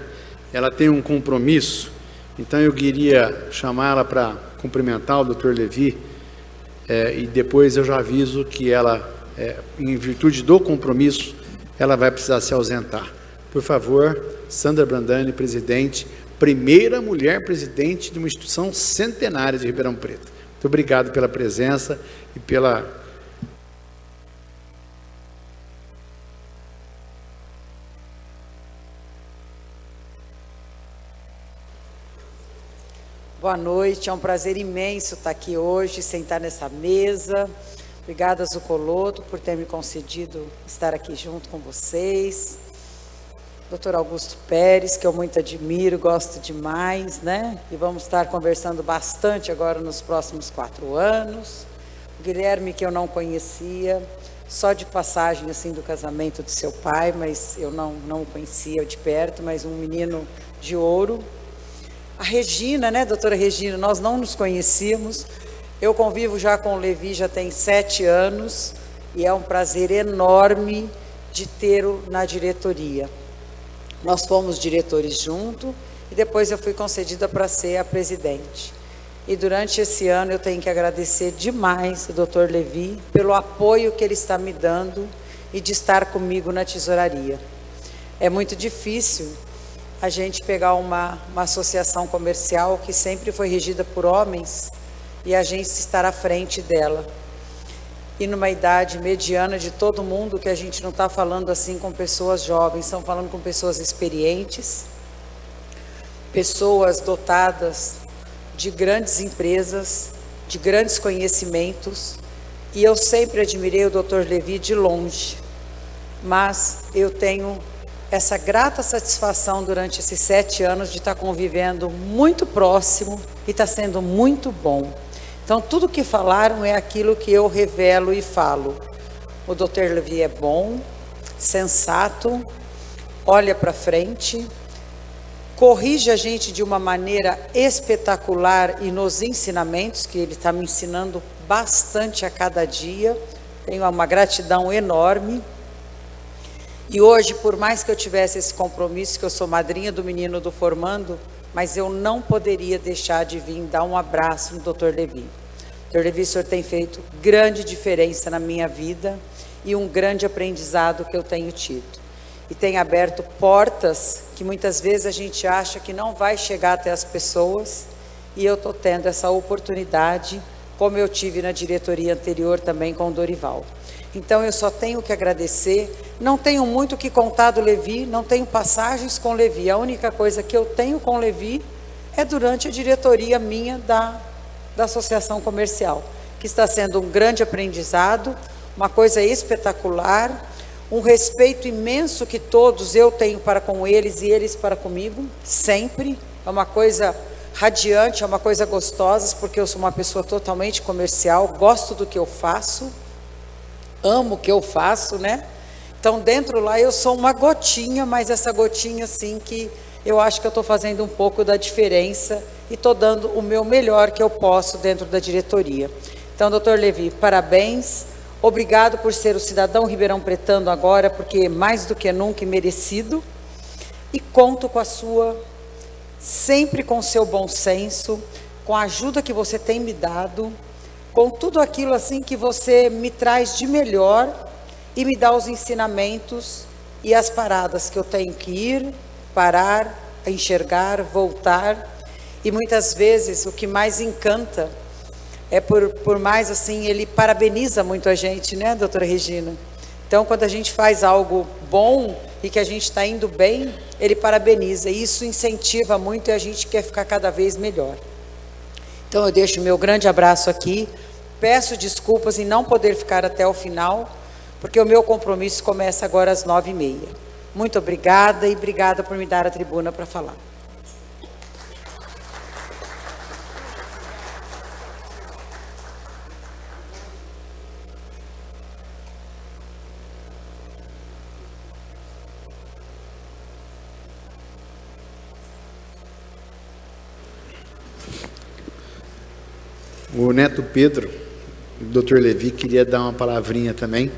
Ela tem um compromisso, então eu queria chamá-la para cumprimentar o Dr. Levi, e depois eu já aviso que ela, em virtude do compromisso, ela vai precisar se ausentar. Por favor, Sandra Brandani, presidente, primeira mulher presidente de uma instituição centenária de Ribeirão Preto. Muito obrigado pela presença e pela... Boa noite, é um prazer imenso estar aqui hoje, sentar nessa mesa. Obrigada, Zucoloto, por ter me concedido estar aqui junto com vocês. Dr. Augusto Pérez, que eu muito admiro, gosto demais, né? E vamos estar conversando bastante agora nos próximos 4 anos. O Guilherme, que eu não conhecia, só de passagem assim do casamento do seu pai, mas eu não o conhecia de perto, mas um menino de ouro. A Regina, né, doutora Regina, nós não nos conhecíamos. Eu convivo já com o Levi, já tem 7 anos, e é um prazer enorme de tê-lo na diretoria. Nós fomos diretores junto, e depois eu fui concedida para ser a presidente. E durante esse ano eu tenho que agradecer demais o doutor Levi pelo apoio que ele está me dando e de estar comigo na tesouraria. É muito difícil a gente pegar uma associação comercial que sempre foi regida por homens e a gente estar à frente dela. E numa idade mediana de todo mundo, que a gente não está falando assim com pessoas jovens, estamos falando com pessoas experientes, pessoas dotadas de grandes empresas, de grandes conhecimentos, e eu sempre admirei o Dr. Levi de longe, mas eu tenho essa grata satisfação durante esses 7 anos de estar convivendo muito próximo e está sendo muito bom. Então, tudo que falaram é aquilo que eu revelo e falo. O Dr. Levi é bom, sensato, olha para frente, corrige a gente de uma maneira espetacular e nos ensinamentos, que ele está me ensinando bastante a cada dia. Tenho uma gratidão enorme. E hoje, por mais que eu tivesse esse compromisso, que eu sou madrinha do menino do formando, mas eu não poderia deixar de vir dar um abraço no Dr. Levi. Dr. Levi, o senhor tem feito grande diferença na minha vida e um grande aprendizado que eu tenho tido. E tem aberto portas que muitas vezes a gente acha que não vai chegar até as pessoas, e eu estou tendo essa oportunidade, como eu tive na diretoria anterior também com o Dorival. Então eu só tenho que agradecer. Não tenho muito o que contar do Levi, não tenho passagens com o Levi. A única coisa que eu tenho com o Levi é durante a diretoria minha da Associação Comercial, que está sendo um grande aprendizado, uma coisa espetacular, um respeito imenso que todos eu tenho para com eles e eles para comigo, sempre. É uma coisa radiante, é uma coisa gostosa, porque eu sou uma pessoa totalmente comercial, gosto do que eu faço, amo o que eu faço, né? Então dentro lá eu sou uma gotinha, mas essa gotinha assim que eu acho que eu estou fazendo um pouco da diferença e estou dando o meu melhor que eu posso dentro da diretoria. Então, doutor Levi, parabéns, obrigado por ser o cidadão ribeirão pretano agora, porque mais do que nunca merecido, e conto com a sua, sempre com o seu bom senso, com a ajuda que você tem me dado, com tudo aquilo assim que você me traz de melhor e me dá os ensinamentos e as paradas que eu tenho que ir, parar, enxergar, voltar. E muitas vezes o que mais encanta é por mais assim, ele parabeniza muito a gente, né, doutora Regina? Então quando a gente faz algo bom e que a gente está indo bem, ele parabeniza, e isso incentiva muito e a gente quer ficar cada vez melhor. Então eu deixo o meu grande abraço aqui, peço desculpas em não poder ficar até o final, porque o meu compromisso começa agora às 9h30. Muito obrigada e obrigada por me dar a tribuna para falar. O neto Pedro, o doutor Levi, queria dar uma palavrinha também,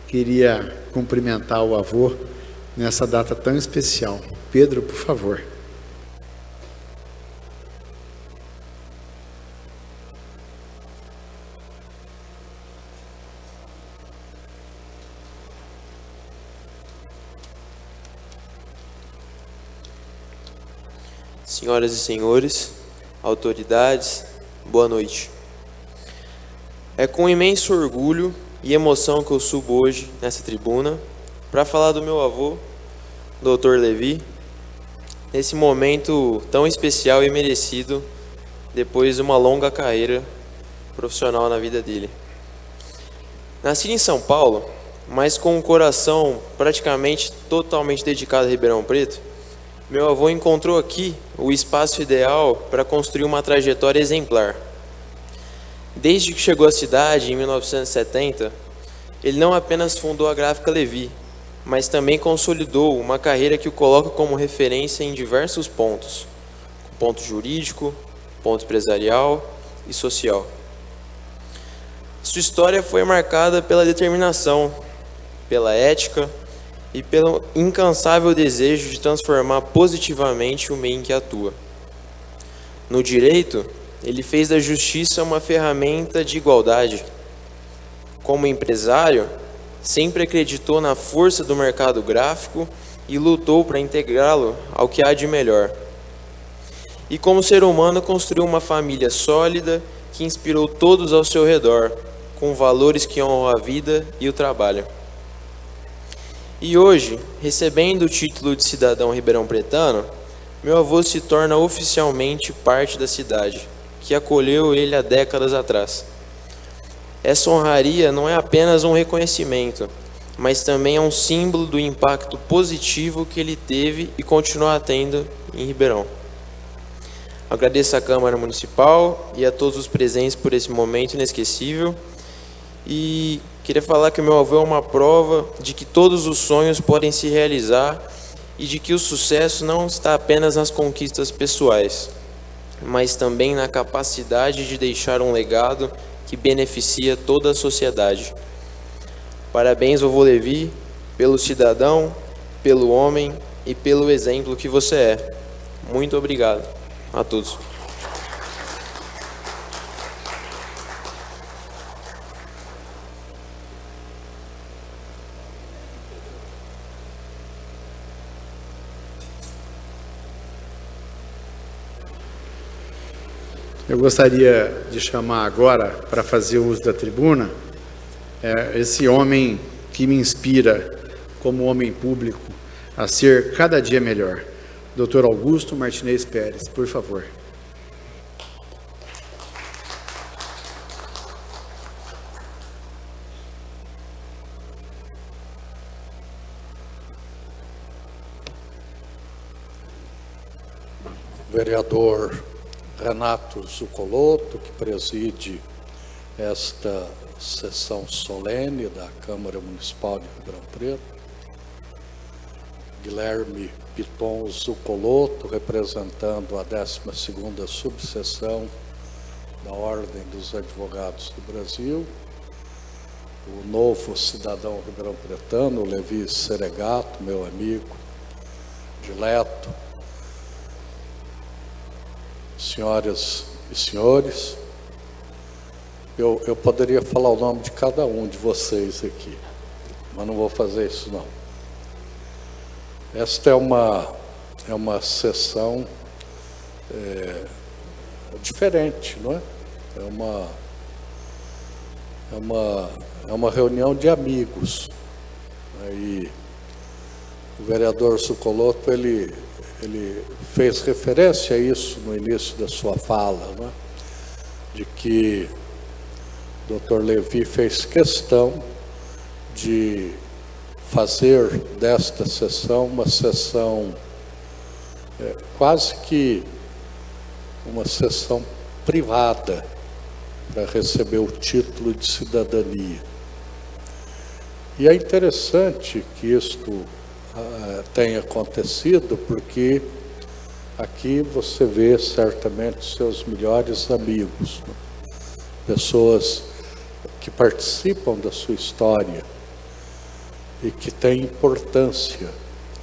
queria cumprimentar o avô nessa data tão especial. Pedro, por favor. Senhoras e senhores, autoridades, boa noite. É com imenso orgulho e emoção que eu subo hoje nessa tribuna para falar do meu avô, Dr. Levi, nesse momento tão especial e merecido depois de uma longa carreira profissional na vida dele. Nasci em São Paulo, mas com um coração praticamente totalmente dedicado a Ribeirão Preto, meu avô encontrou aqui o espaço ideal para construir uma trajetória exemplar. Desde que chegou à cidade, em 1970, ele não apenas fundou a Gráfica Levi, mas também consolidou uma carreira que o coloca como referência em diversos pontos: ponto jurídico, ponto empresarial e social. Sua história foi marcada pela determinação, pela ética e pelo incansável desejo de transformar positivamente o meio em que atua. No direito, ele fez da justiça uma ferramenta de igualdade. Como empresário, sempre acreditou na força do mercado gráfico e lutou para integrá-lo ao que há de melhor. E como ser humano, construiu uma família sólida que inspirou todos ao seu redor, com valores que honram a vida e o trabalho. E hoje, recebendo o título de cidadão ribeirão pretano, meu avô se torna oficialmente parte da cidade, que acolheu ele há décadas atrás. Essa honraria não é apenas um reconhecimento, mas também é um símbolo do impacto positivo que ele teve e continua tendo em Ribeirão. Agradeço à Câmara Municipal e a todos os presentes por esse momento inesquecível. E queria falar que o meu avô é uma prova de que todos os sonhos podem se realizar e de que o sucesso não está apenas nas conquistas pessoais, mas também na capacidade de deixar um legado que beneficia toda a sociedade. Parabéns, vovô Levi, pelo cidadão, pelo homem e pelo exemplo que você é. Muito obrigado a todos. Eu gostaria de chamar agora, para fazer uso da tribuna, esse homem que me inspira como homem público a ser cada dia melhor. Dr. Augusto Martinez Pérez, por favor. Vereador Renato Zuccolotto, que preside esta sessão solene da Câmara Municipal de Ribeirão Preto. Guilherme Piton Zuccolotto, representando a 12ª subseção da Ordem dos Advogados do Brasil. O novo cidadão ribeirão pretano, Levi Seregato, meu amigo dileto. Senhoras e senhores, eu poderia falar o nome de cada um de vocês aqui, mas não vou fazer isso não. Esta é uma sessão diferente, não é? É uma reunião de amigos. E o vereador Zuccolotto, ele fez referência a isso no início da sua fala, né? De que o Dr. Levi fez questão de fazer desta sessão uma sessão quase que uma sessão privada para receber o título de cidadania. E é interessante que isto tenha acontecido, porque aqui você vê certamente seus melhores amigos, né? Pessoas que participam da sua história e que têm importância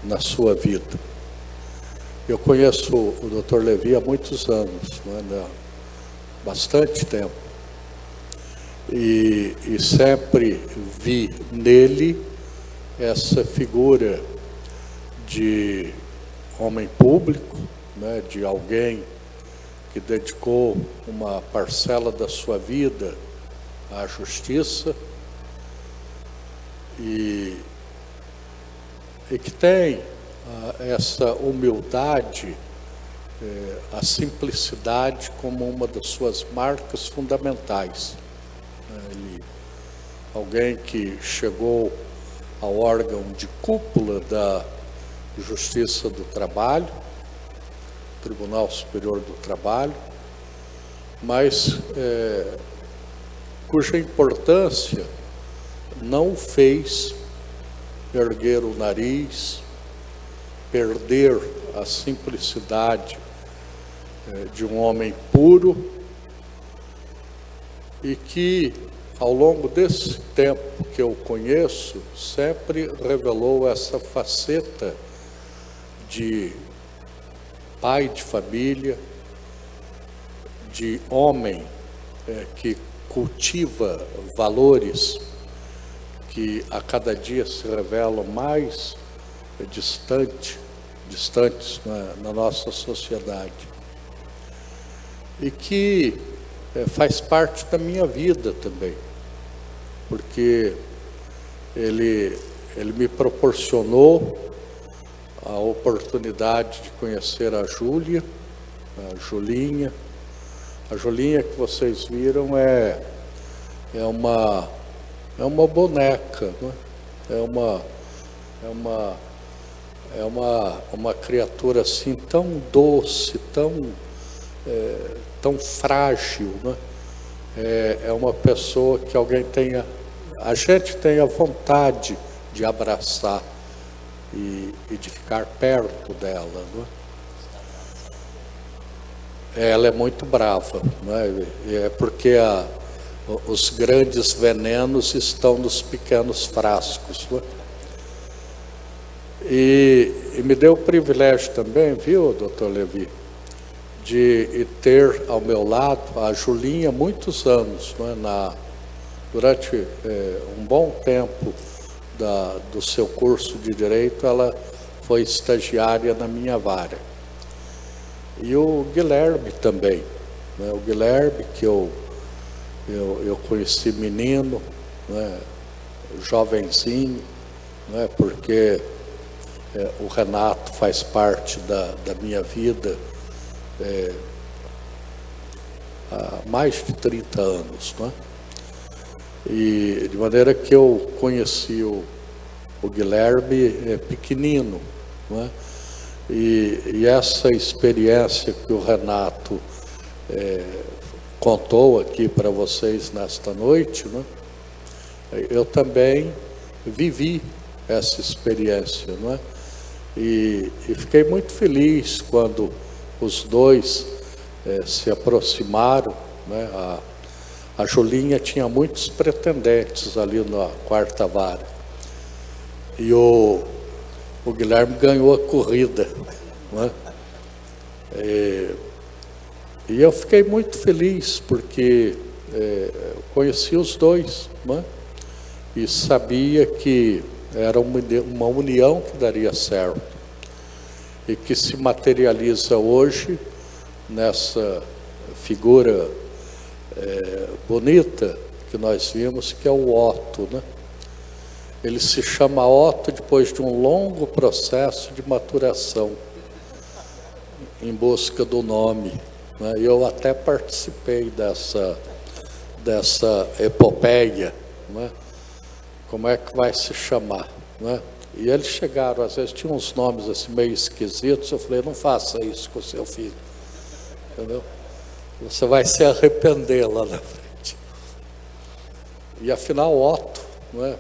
na sua vida. Eu conheço o Dr. Levi há muitos anos, né? Há bastante tempo, e sempre vi nele essa figura de homem público, né, de alguém que dedicou uma parcela da sua vida à justiça e que tem essa humildade, a simplicidade como uma das suas marcas fundamentais. Alguém que chegou ao órgão de cúpula da Justiça do Trabalho, Tribunal Superior do Trabalho, mas cuja importância não o fez erguer o nariz, perder a simplicidade de um homem puro, e que, ao longo desse tempo que eu conheço, sempre revelou essa faceta de pai de família, de homem que cultiva valores que a cada dia se revelam mais distantes na nossa sociedade, e que faz parte da minha vida também, porque ele me proporcionou a oportunidade de conhecer a Júlia, a Julinha. A Julinha que vocês viram é uma boneca, né? É uma criatura assim tão doce, tão frágil, né? É uma pessoa que a gente tenha vontade de abraçar e de ficar perto dela, né? Ela é muito brava, né? É porque os grandes venenos estão nos pequenos frascos, né? E me deu o privilégio também, viu, doutor Levi, de ter ao meu lado a Julinha muitos anos, né? Durante um bom tempo do seu curso de Direito, ela foi estagiária na minha vara. E o Guilherme também, né? O Guilherme, que eu conheci menino, né, jovenzinho, né, porque o Renato faz parte da minha vida há mais de 30 anos, né? E de maneira que eu conheci o Guilherme pequenino, né? E essa experiência que o Renato contou aqui para vocês nesta noite, né? Eu também vivi essa experiência, não é? E fiquei muito feliz quando os dois se aproximaram, né? A Julinha tinha muitos pretendentes ali na quarta vara. E o Guilherme ganhou a corrida, não é? E eu fiquei muito feliz, porque conheci os dois, não é? E sabia que era uma união que daria certo, e que se materializa hoje nessa figura bonita que nós vimos, que é o Otto, né? Ele se chama Otto depois de um longo processo de maturação em busca do nome, né? Eu até participei dessa epopeia, né? Como é que vai se chamar, né? E eles chegaram, às vezes tinham uns nomes assim meio esquisitos. Eu falei: não faça isso com o seu filho, entendeu? Você vai se arrepender lá na frente. E afinal, Otto, não é?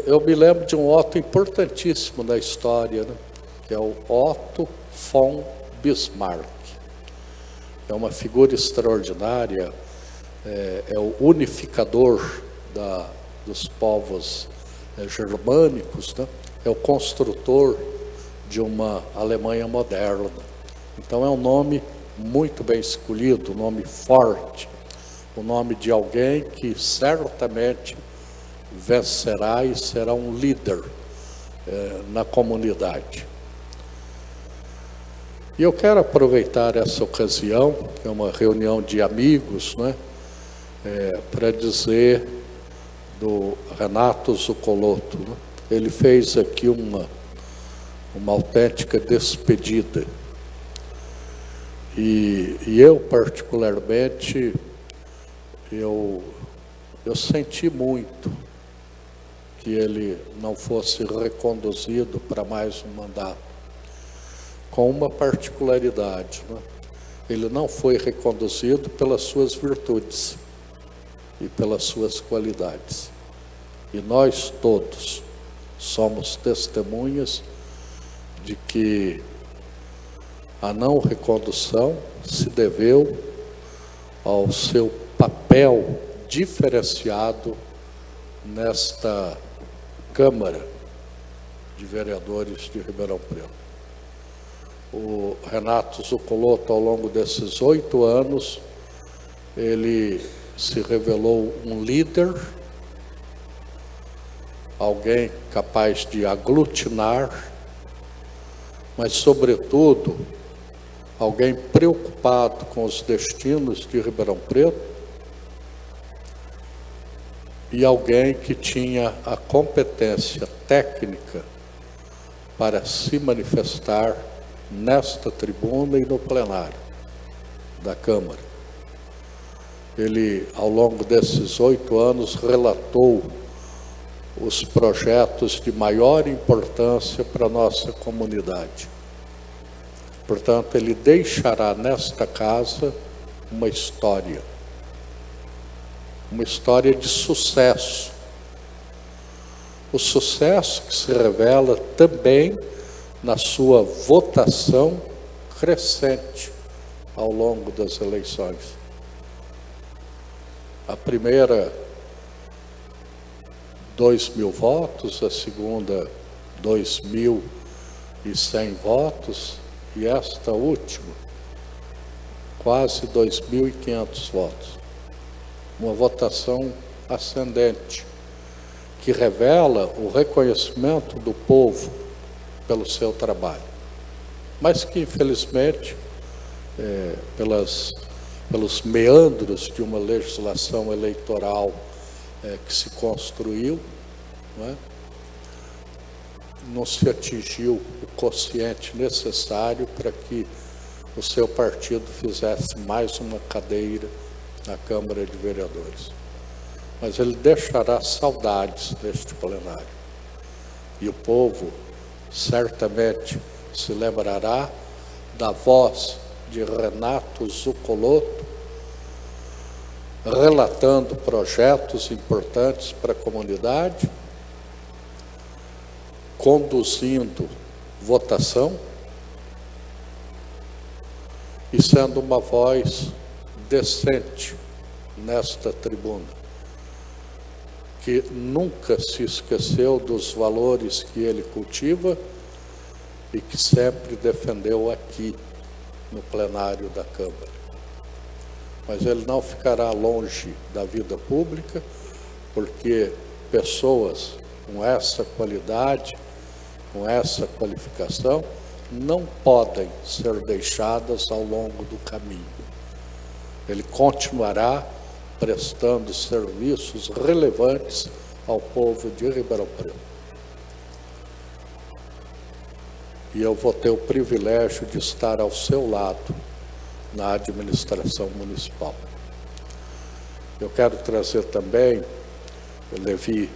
Eu me lembro de um Otto importantíssimo na história, né? Que é o Otto von Bismarck. É uma figura extraordinária, é o unificador dos povos germânicos, né? É o construtor de uma Alemanha moderna. Então é um nome muito bem escolhido, um nome forte, o nome de alguém que certamente vencerá e será um líder na comunidade. E eu quero aproveitar essa ocasião, que é uma reunião de amigos, né, para dizer do Renato Zuccolotto, né? Ele fez aqui uma autêntica despedida. E eu, particularmente, eu senti muito que ele não fosse reconduzido para mais um mandato, com uma particularidade, né? Ele não foi reconduzido pelas suas virtudes e pelas suas qualidades. E nós todos somos testemunhas de que a não recondução se deveu ao seu papel diferenciado nesta Câmara de Vereadores de Ribeirão Preto. O Renato Zuccolotto, ao longo desses 8 anos, ele se revelou um líder, alguém capaz de aglutinar, mas, sobretudo, alguém preocupado com os destinos de Ribeirão Preto e alguém que tinha a competência técnica para se manifestar nesta tribuna e no plenário da Câmara. Ele, ao longo desses 8 anos, relatou os projetos de maior importância para a nossa comunidade. Portanto, ele deixará nesta casa uma história de sucesso. O sucesso que se revela também na sua votação crescente ao longo das eleições. A primeira, 2.000 votos, a segunda, 2.100 votos, e esta última, quase 2.500 votos. Uma votação ascendente, que revela o reconhecimento do povo pelo seu trabalho, mas que, infelizmente, pelas pelos meandros de uma legislação eleitoral que se construiu, não é? Não se atingiu o quociente necessário para que o seu partido fizesse mais uma cadeira na Câmara de Vereadores. Mas ele deixará saudades deste plenário. E o povo certamente se lembrará da voz de Renato Zuccolotto, relatando projetos importantes para a comunidade, conduzindo votação e sendo uma voz decente nesta tribuna, que nunca se esqueceu dos valores que ele cultiva e que sempre defendeu aqui no plenário da Câmara. Mas ele não ficará longe da vida pública, porque pessoas com essa qualidade, com essa qualificação, não podem ser deixadas ao longo do caminho. Ele continuará prestando serviços relevantes ao povo de Ribeirão Preto. E eu vou ter o privilégio de estar ao seu lado na administração municipal. Eu quero trazer também, Levi,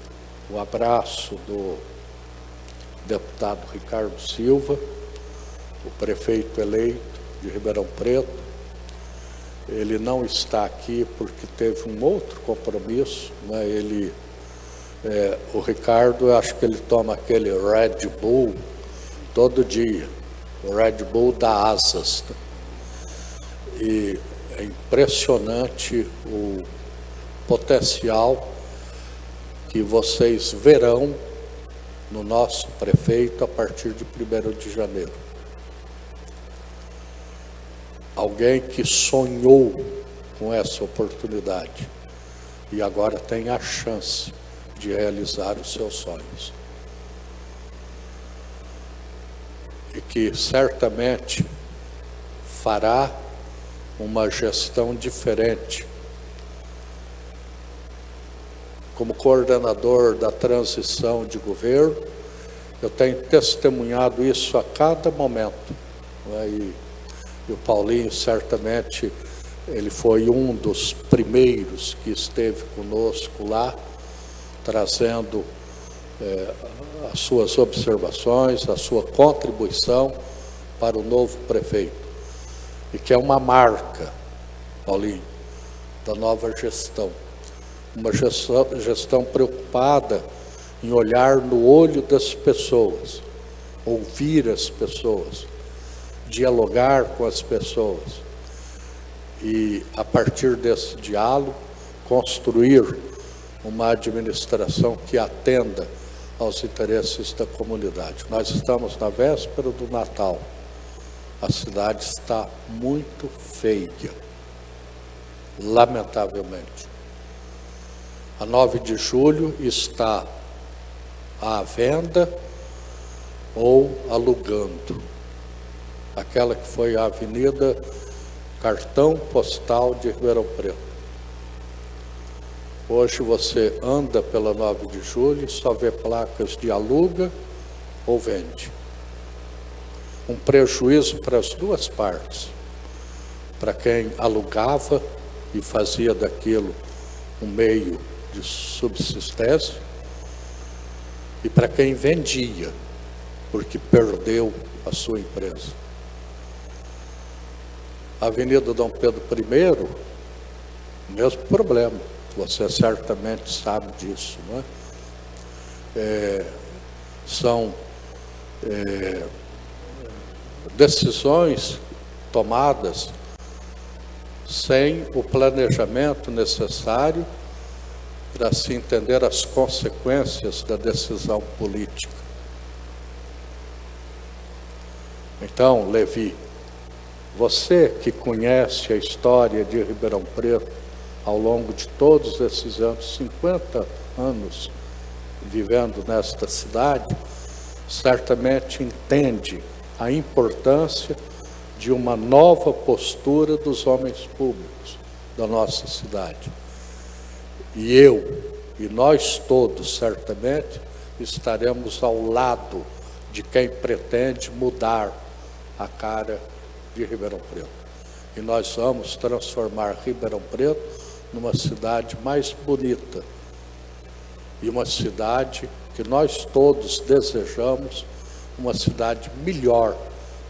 o abraço do deputado Ricardo Silva, o prefeito eleito de Ribeirão Preto. Ele não está aqui porque teve um outro compromisso, né? O Ricardo, eu acho que ele toma aquele Red Bull todo dia, o Red Bull dá asas. E é impressionante o potencial que vocês verão no nosso prefeito a partir de 1º de janeiro. Alguém que sonhou com essa oportunidade e agora tem a chance de realizar os seus sonhos. E que certamente fará uma gestão diferente. Como coordenador da transição de governo, eu tenho testemunhado isso a cada momento, né? E o Paulinho, certamente, ele foi um dos primeiros que esteve conosco lá, trazendo as suas observações, a sua contribuição para o novo prefeito. E que é uma marca, Paulinho, da nova gestão. Uma gestão preocupada em olhar no olho das pessoas, ouvir as pessoas, dialogar com as pessoas e, a partir desse diálogo, construir uma administração que atenda aos interesses da comunidade. Nós estamos na véspera do Natal. A cidade está muito feia, lamentavelmente. A 9 de julho está à venda ou alugando. Aquela que foi a Avenida Cartão Postal de Ribeirão Preto. Hoje você anda pela 9 de julho e só vê placas de aluga ou vende. Um prejuízo para as duas partes. Para quem alugava e fazia daquilo um meio de subsistência, e para quem vendia, porque perdeu a sua empresa. A Avenida Dom Pedro I, mesmo problema, você certamente sabe disso, não é? São decisões tomadas sem o planejamento necessário para se entender as consequências da decisão política. Então, Levi, você que conhece a história de Ribeirão Preto ao longo de todos esses anos, 50 anos vivendo nesta cidade, certamente entende a importância de uma nova postura dos homens públicos da nossa cidade. E nós todos, certamente, estaremos ao lado de quem pretende mudar a cara de Ribeirão Preto. E nós vamos transformar Ribeirão Preto numa cidade mais bonita e uma cidade que nós todos desejamos, uma cidade melhor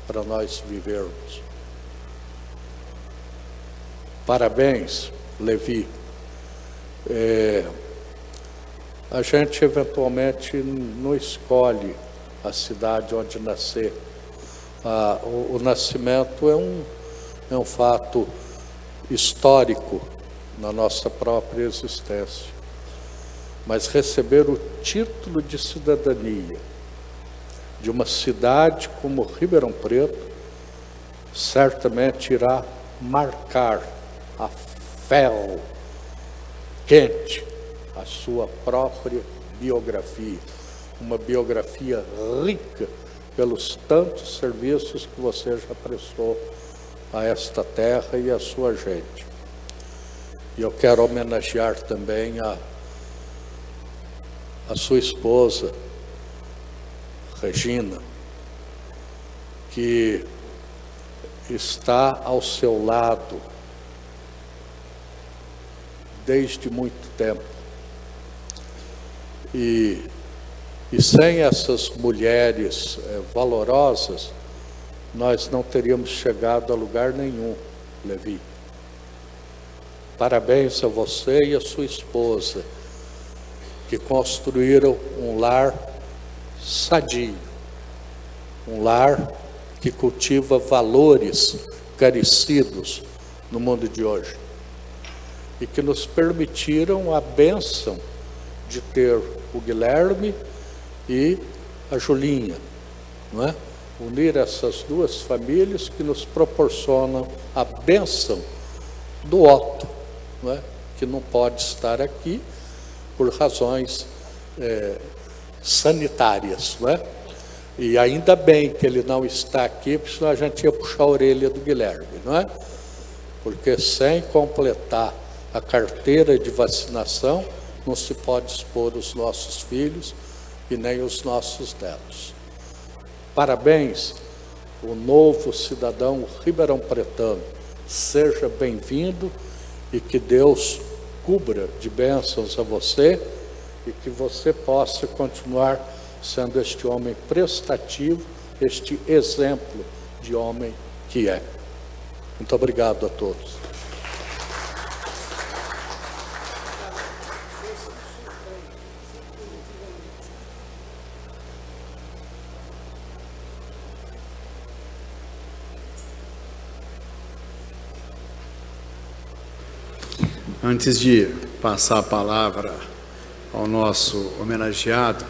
para nós vivermos. Parabéns, Levi. A gente eventualmente não escolhe a cidade onde nascer. O nascimento é um fato histórico na nossa própria existência. Mas receber o título de cidadania de uma cidade como Ribeirão Preto certamente irá marcar a ferro quente a sua própria biografia, uma biografia rica pelos tantos serviços que você já prestou a esta terra e a sua gente. E eu quero homenagear também a sua esposa, Regina, que está ao seu lado desde muito tempo. E sem essas mulheres valorosas, nós não teríamos chegado a lugar nenhum, Levi. Parabéns a você e a sua esposa, que construíram um lar sadio, um lar que cultiva valores carecidos no mundo de hoje e que nos permitiram a bênção de ter o Guilherme e a Julinha, não é? Unir essas duas famílias que nos proporcionam a bênção do Otto, não é? Que não pode estar aqui por razões sanitárias, não é? E ainda bem que ele não está aqui, porque senão a gente ia puxar a orelha do Guilherme, não é? Porque sem completar a carteira de vacinação, não se pode expor os nossos filhos e nem os nossos netos. Parabéns, o novo cidadão ribeirão pretano. Seja bem-vindo e que Deus cubra de bênçãos a você e que você possa continuar sendo este homem prestativo, este exemplo de homem que é. Muito obrigado a todos. Antes de passar a palavra ao nosso homenageado,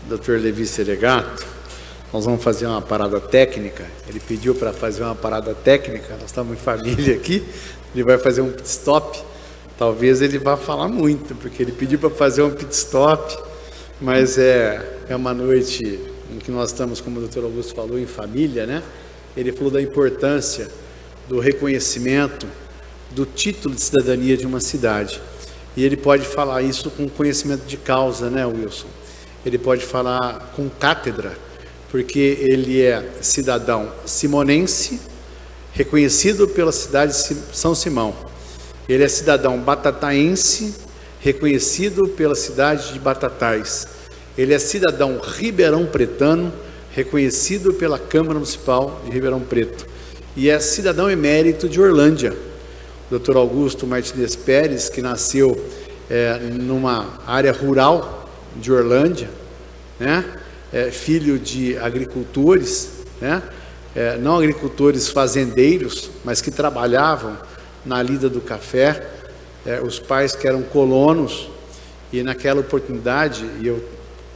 Dr. Levi Seregato, nós vamos fazer uma parada técnica. Ele pediu para fazer uma parada técnica, nós estamos em família aqui, ele vai fazer um pit stop. Talvez ele vá falar muito, porque ele pediu para fazer um pit stop, mas é uma noite em que nós estamos, como o Dr. Augusto falou, em família, né? Ele falou da importância do reconhecimento do título de cidadania de uma cidade. E ele pode falar isso com conhecimento de causa, né, Wilson? Ele pode falar com cátedra, porque ele é cidadão simonense, reconhecido pela cidade de São Simão. Ele é cidadão batataense, reconhecido pela cidade de Batatais. Ele é cidadão ribeirão pretano, reconhecido pela Câmara Municipal de Ribeirão Preto. E é cidadão emérito de Orlândia. Dr. Augusto Martinez Pérez, que nasceu numa área rural de Orlândia, né? Filho de agricultores, né? Não agricultores fazendeiros, mas que trabalhavam na lida do café, os pais que eram colonos, e naquela oportunidade, e eu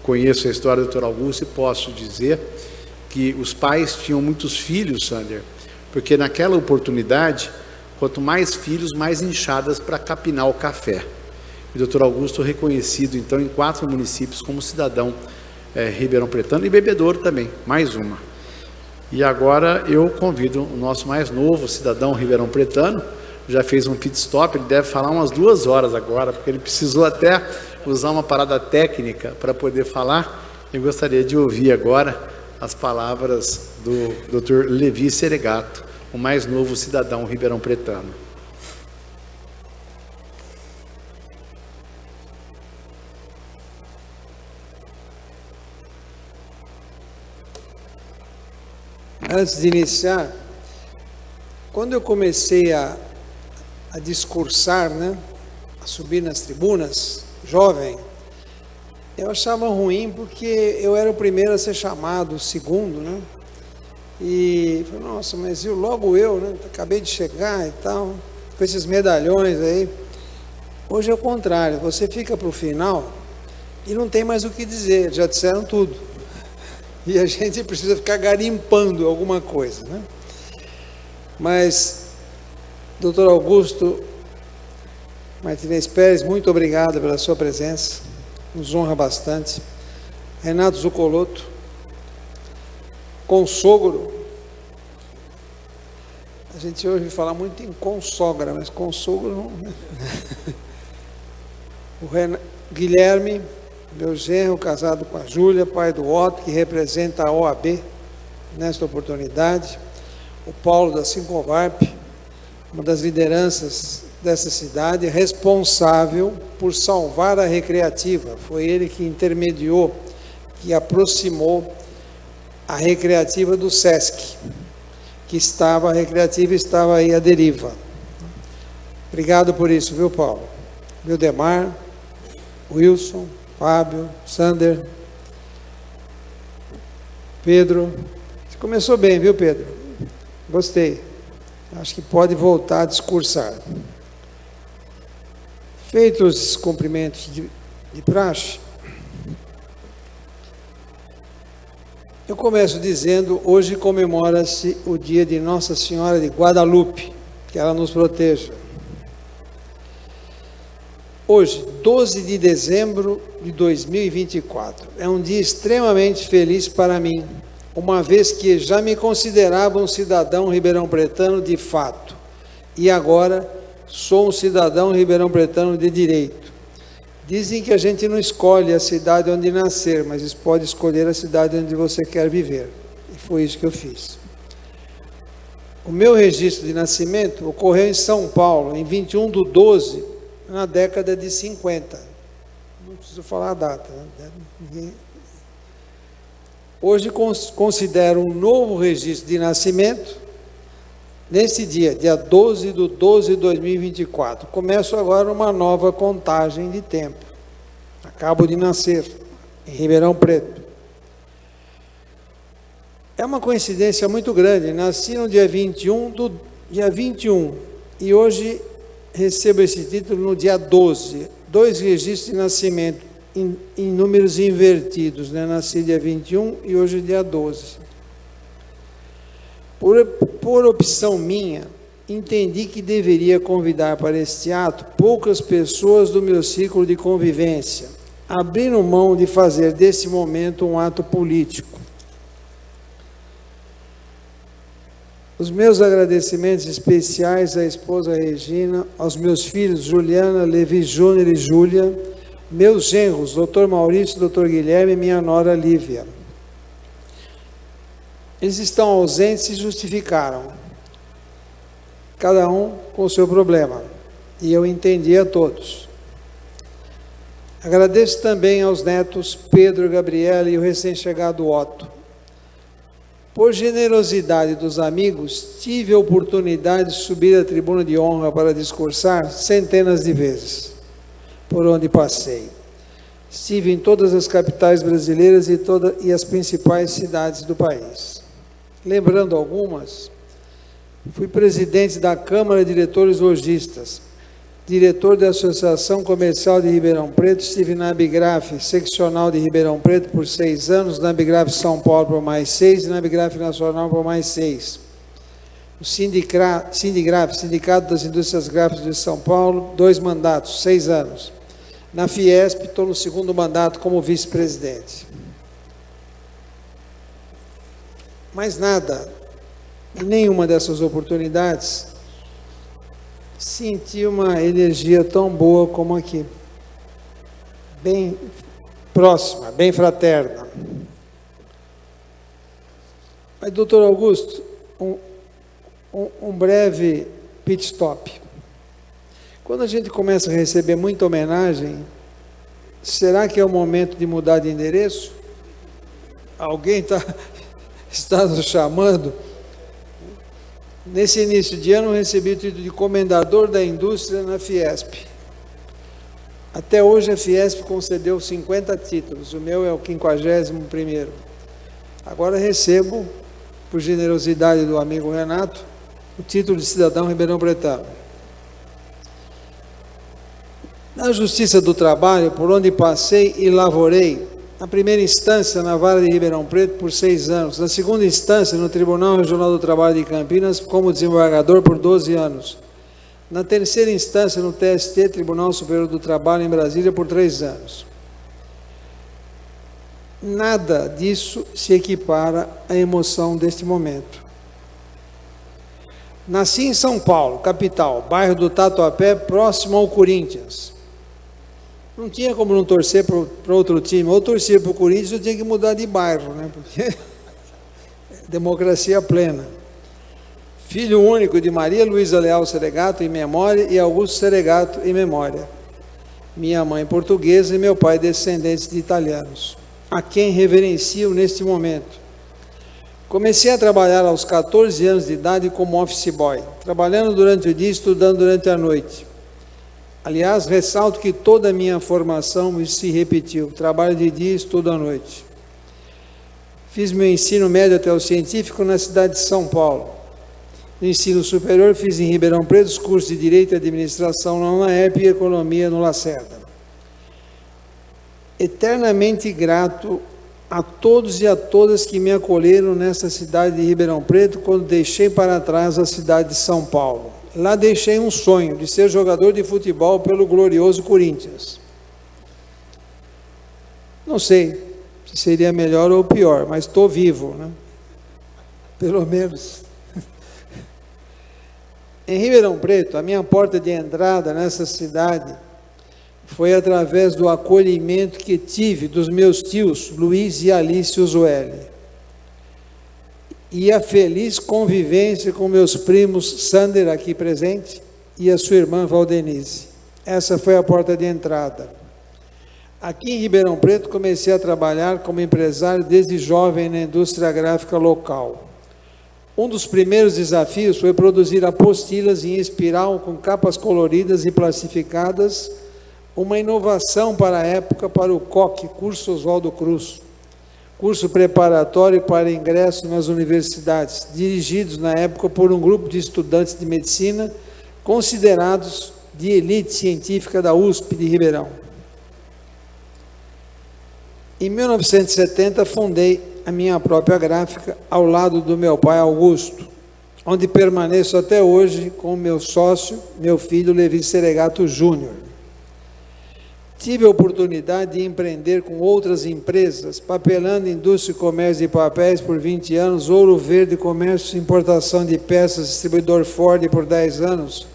conheço a história do Dr. Augusto e posso dizer que os pais tinham muitos filhos, Sander, porque naquela oportunidade, quanto mais filhos, mais enxadas para capinar o café. E o Dr. Augusto reconhecido, então, em 4 municípios como cidadão ribeirão pretano e bebedouro também, mais uma. E agora eu convido o nosso mais novo cidadão ribeirão pretano, já fez um pit stop, ele deve falar umas 2 horas agora, porque ele precisou até usar uma parada técnica para poder falar. Eu gostaria de ouvir agora as palavras do Dr. Levi Seregato, o mais novo cidadão ribeirão pretano. Antes de iniciar, quando eu comecei a discursar, né, a subir nas tribunas, jovem, eu achava ruim porque eu era o primeiro a ser chamado, o segundo, né? E falei, nossa, mas logo eu, né? Acabei de chegar e tal, com esses medalhões aí. Hoje é o contrário, você fica para o final e não tem mais o que dizer, já disseram tudo. E a gente precisa ficar garimpando alguma coisa, né? Mas, doutor Augusto Martinez Pérez, muito obrigado pela sua presença, nos honra bastante. Renato Zuccolotto, consogro, a gente ouve falar muito em consogra, mas consogro não. O Guilherme, meu genro, casado com a Júlia, pai do Otto, que representa a OAB nesta oportunidade. O Paulo da Sincovarp, uma das lideranças dessa cidade, responsável por salvar a recreativa. Foi ele que intermediou, que aproximou a recreativa do SESC, a recreativa estava aí à deriva. Obrigado por isso, viu, Paulo? Vildemar, Wilson, Fábio, Sander, Pedro. Você começou bem, viu, Pedro? Gostei. Acho que pode voltar a discursar. Feitos os cumprimentos de praxe, eu começo dizendo, hoje comemora-se o dia de Nossa Senhora de Guadalupe, que ela nos proteja. Hoje, 12 de dezembro de 2024, é um dia extremamente feliz para mim, uma vez que já me considerava um cidadão ribeirão-pretano de fato, e agora sou um cidadão ribeirão-pretano de direito. Dizem que a gente não escolhe a cidade onde nascer, mas pode escolher a cidade onde você quer viver, e foi isso que eu fiz. O meu registro de nascimento ocorreu em São Paulo, em 21/12, na década de 50. Não preciso falar a data, né? Hoje considero um novo registro de nascimento, nesse dia 12/12 de 2024. Começo agora uma nova contagem de tempo. Acabo de nascer, em Ribeirão Preto. É uma coincidência muito grande, nasci no dia 21, e hoje recebo esse título no dia 12, 2 registros de nascimento em números invertidos, né? Nasci dia 21 e hoje dia 12. Por opção minha, entendi que deveria convidar para este ato poucas pessoas do meu círculo de convivência, abrindo mão de fazer desse momento um ato político. Os meus agradecimentos especiais à esposa Regina, aos meus filhos Juliana, Levi Júnior e Júlia, meus genros, Dr. Maurício, Dr. Guilherme e minha nora Lívia. Eles estão ausentes e justificaram, cada um com o seu problema, e eu entendi a todos. Agradeço também aos netos Pedro, Gabriela e o recém-chegado Otto. Por generosidade dos amigos, tive a oportunidade de subir à tribuna de honra para discursar centenas de vezes, por onde passei. Estive em todas as capitais brasileiras e as principais cidades do país. Lembrando algumas, fui presidente da Câmara de Diretores Lojistas, diretor da Associação Comercial de Ribeirão Preto, estive na Abigraf seccional de Ribeirão Preto por 6 anos, na Abigraf São Paulo por mais 6 e na Abigraf Nacional por mais 6. O Sindigraf, Sindicato das Indústrias Gráficas de São Paulo, 2 mandatos, 6 anos. Na Fiesp, estou no 2º mandato como vice-presidente. Mas nada, em nenhuma dessas oportunidades, senti uma energia tão boa como aqui. Bem próxima, bem fraterna. Mas, doutor Augusto, um breve pit stop. Quando a gente começa a receber muita homenagem, será que é o momento de mudar de endereço? Alguém está nos chamando? Nesse início de ano, eu recebi o título de Comendador da Indústria na Fiesp. Até hoje, a Fiesp concedeu 50 títulos, o meu é o 51º. Agora recebo, por generosidade do amigo Renato, o título de cidadão ribeirão pretano. Na Justiça do Trabalho, por onde passei e lavorei, na primeira instância, na Vara de Ribeirão Preto, por 6 anos. Na segunda instância, no Tribunal Regional do Trabalho de Campinas, como desembargador por 12 anos. Na terceira instância, no TST, Tribunal Superior do Trabalho, em Brasília, por 3 anos. Nada disso se equipara à emoção deste momento. Nasci em São Paulo, capital, bairro do Tatuapé, próximo ao Corinthians. Não tinha como não torcer para outro time. Ou torcer para o Corinthians, eu tinha que mudar de bairro, né? Porque democracia plena. Filho único de Maria Luísa Leal Seregato, em memória, e Augusto Seregato, em memória. Minha mãe portuguesa e meu pai descendentes de italianos, a quem reverencio neste momento. Comecei a trabalhar aos 14 anos de idade como office boy, trabalhando durante o dia e estudando durante a noite. Aliás, ressalto que toda a minha formação se repetiu, trabalho de dia e estudo à noite. Fiz meu ensino médio até o científico na cidade de São Paulo. No ensino superior, fiz em Ribeirão Preto os cursos de Direito e Administração na UNAERP e Economia no Lacerda. Eternamente grato a todos e a todas que me acolheram nessa cidade de Ribeirão Preto quando deixei para trás a cidade de São Paulo. Lá deixei um sonho de ser jogador de futebol pelo glorioso Corinthians. Não sei se seria melhor ou pior, mas estou vivo, né? Pelo menos. Em Ribeirão Preto, a minha porta de entrada nessa cidade foi através do acolhimento que tive dos meus tios Luiz e Alice Uzueli, e a feliz convivência com meus primos Sander, aqui presente, e a sua irmã Valdenise. Essa foi a porta de entrada. Aqui em Ribeirão Preto comecei a trabalhar como empresário desde jovem na indústria gráfica local. Um dos primeiros desafios foi produzir apostilas em espiral com capas coloridas e plastificadas, uma inovação para a época para o COC, Curso Oswaldo Cruz, curso preparatório para ingresso nas universidades, dirigidos na época por um grupo de estudantes de medicina, considerados de elite científica da USP de Ribeirão. Em 1970, fundei a minha própria gráfica, ao lado do meu pai Augusto, onde permaneço até hoje com meu sócio, meu filho Levi Seregato Júnior. Tive a oportunidade de empreender com outras empresas, Papelando, Indústria e Comércio de Papéis por 20 anos, Ouro Verde, Comércio e Importação de Peças, distribuidor Ford por 10 anos.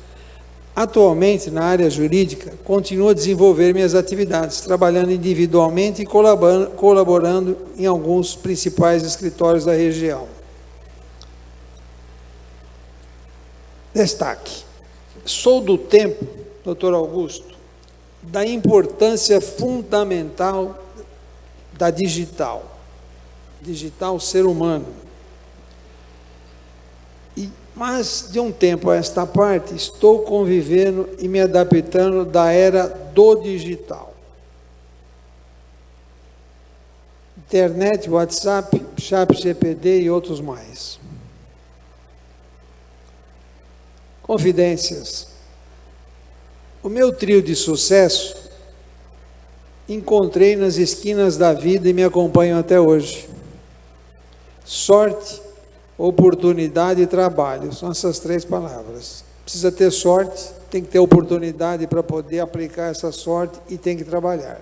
Atualmente, na área jurídica, continuo a desenvolver minhas atividades, trabalhando individualmente e colaborando em alguns principais escritórios da região. Destaque. Sou do tempo, doutor Augusto, da importância fundamental da digital ser humano. Mas, de um tempo a esta parte, estou convivendo e me adaptando da era do digital. Internet, WhatsApp, ChatGPT e outros mais. Confidências. O meu trio de sucesso encontrei nas esquinas da vida e me acompanham até hoje. Sorte, oportunidade e trabalho, são essas 3 palavras. Precisa ter sorte, tem que ter oportunidade para poder aplicar essa sorte e tem que trabalhar.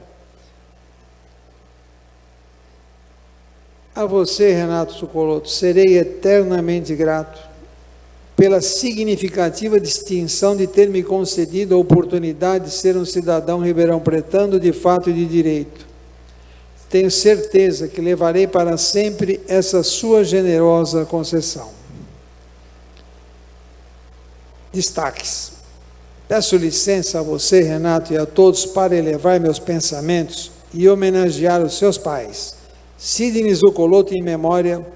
A você, Renato Zuccolotto, serei eternamente grato pela significativa distinção de ter me concedido a oportunidade de ser um cidadão ribeirão-pretano de fato e de direito. Tenho certeza que levarei para sempre essa sua generosa concessão. Destaques. Peço licença a você, Renato, e a todos para elevar meus pensamentos e homenagear os seus pais. Sidney Zuccolotto em memória,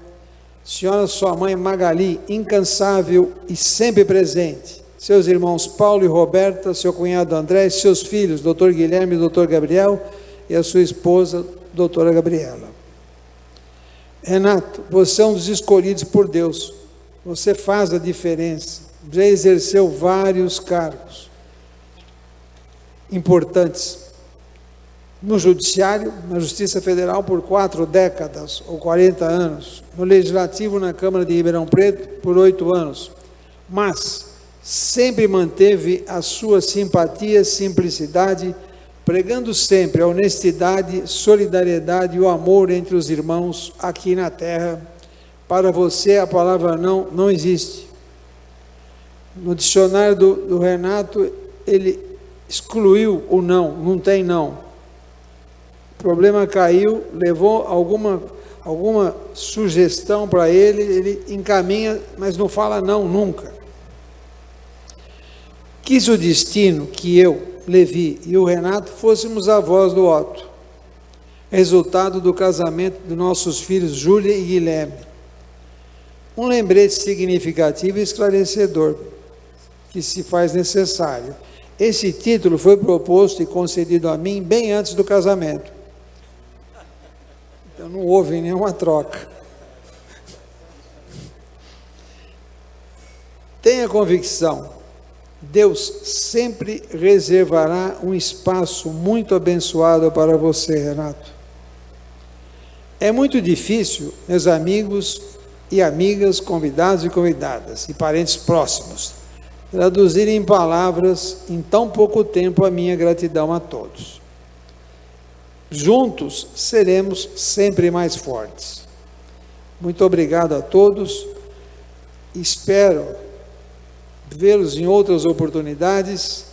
senhora sua mãe Magali, incansável e sempre presente, seus irmãos Paulo e Roberta, seu cunhado André, seus filhos, Dr. Guilherme e Dr. Gabriel, e a sua esposa, doutora Gabriela. Renato, você é um dos escolhidos por Deus, você faz a diferença, já exerceu vários cargos importantes no Judiciário, na Justiça Federal por 4 décadas ou 40 anos, no Legislativo na Câmara de Ribeirão Preto por 8 anos, mas sempre manteve a sua simpatia, simplicidade, pregando sempre a honestidade, solidariedade e o amor entre os irmãos aqui na terra. Para você a palavra não existe. No dicionário do Renato, ele excluiu o não tem não. O problema caiu, levou alguma sugestão para ele encaminha, mas não fala não nunca. Quis o destino que eu, Levi e o Renato fôssemos avós do Otto, resultado do casamento de nossos filhos Júlia e Guilherme. Um lembrete significativo e esclarecedor, que se faz necessário. Esse título foi proposto e concedido a mim bem antes do casamento. Então não houve nenhuma troca. Tenha convicção, Deus sempre reservará um espaço muito abençoado para você, Renato. É muito difícil, meus amigos e amigas, convidados e convidadas, e parentes próximos, traduzir em palavras, em tão pouco tempo, a minha gratidão a todos. Juntos seremos sempre mais fortes. Muito obrigado a todos. Espero vê-los em outras oportunidades,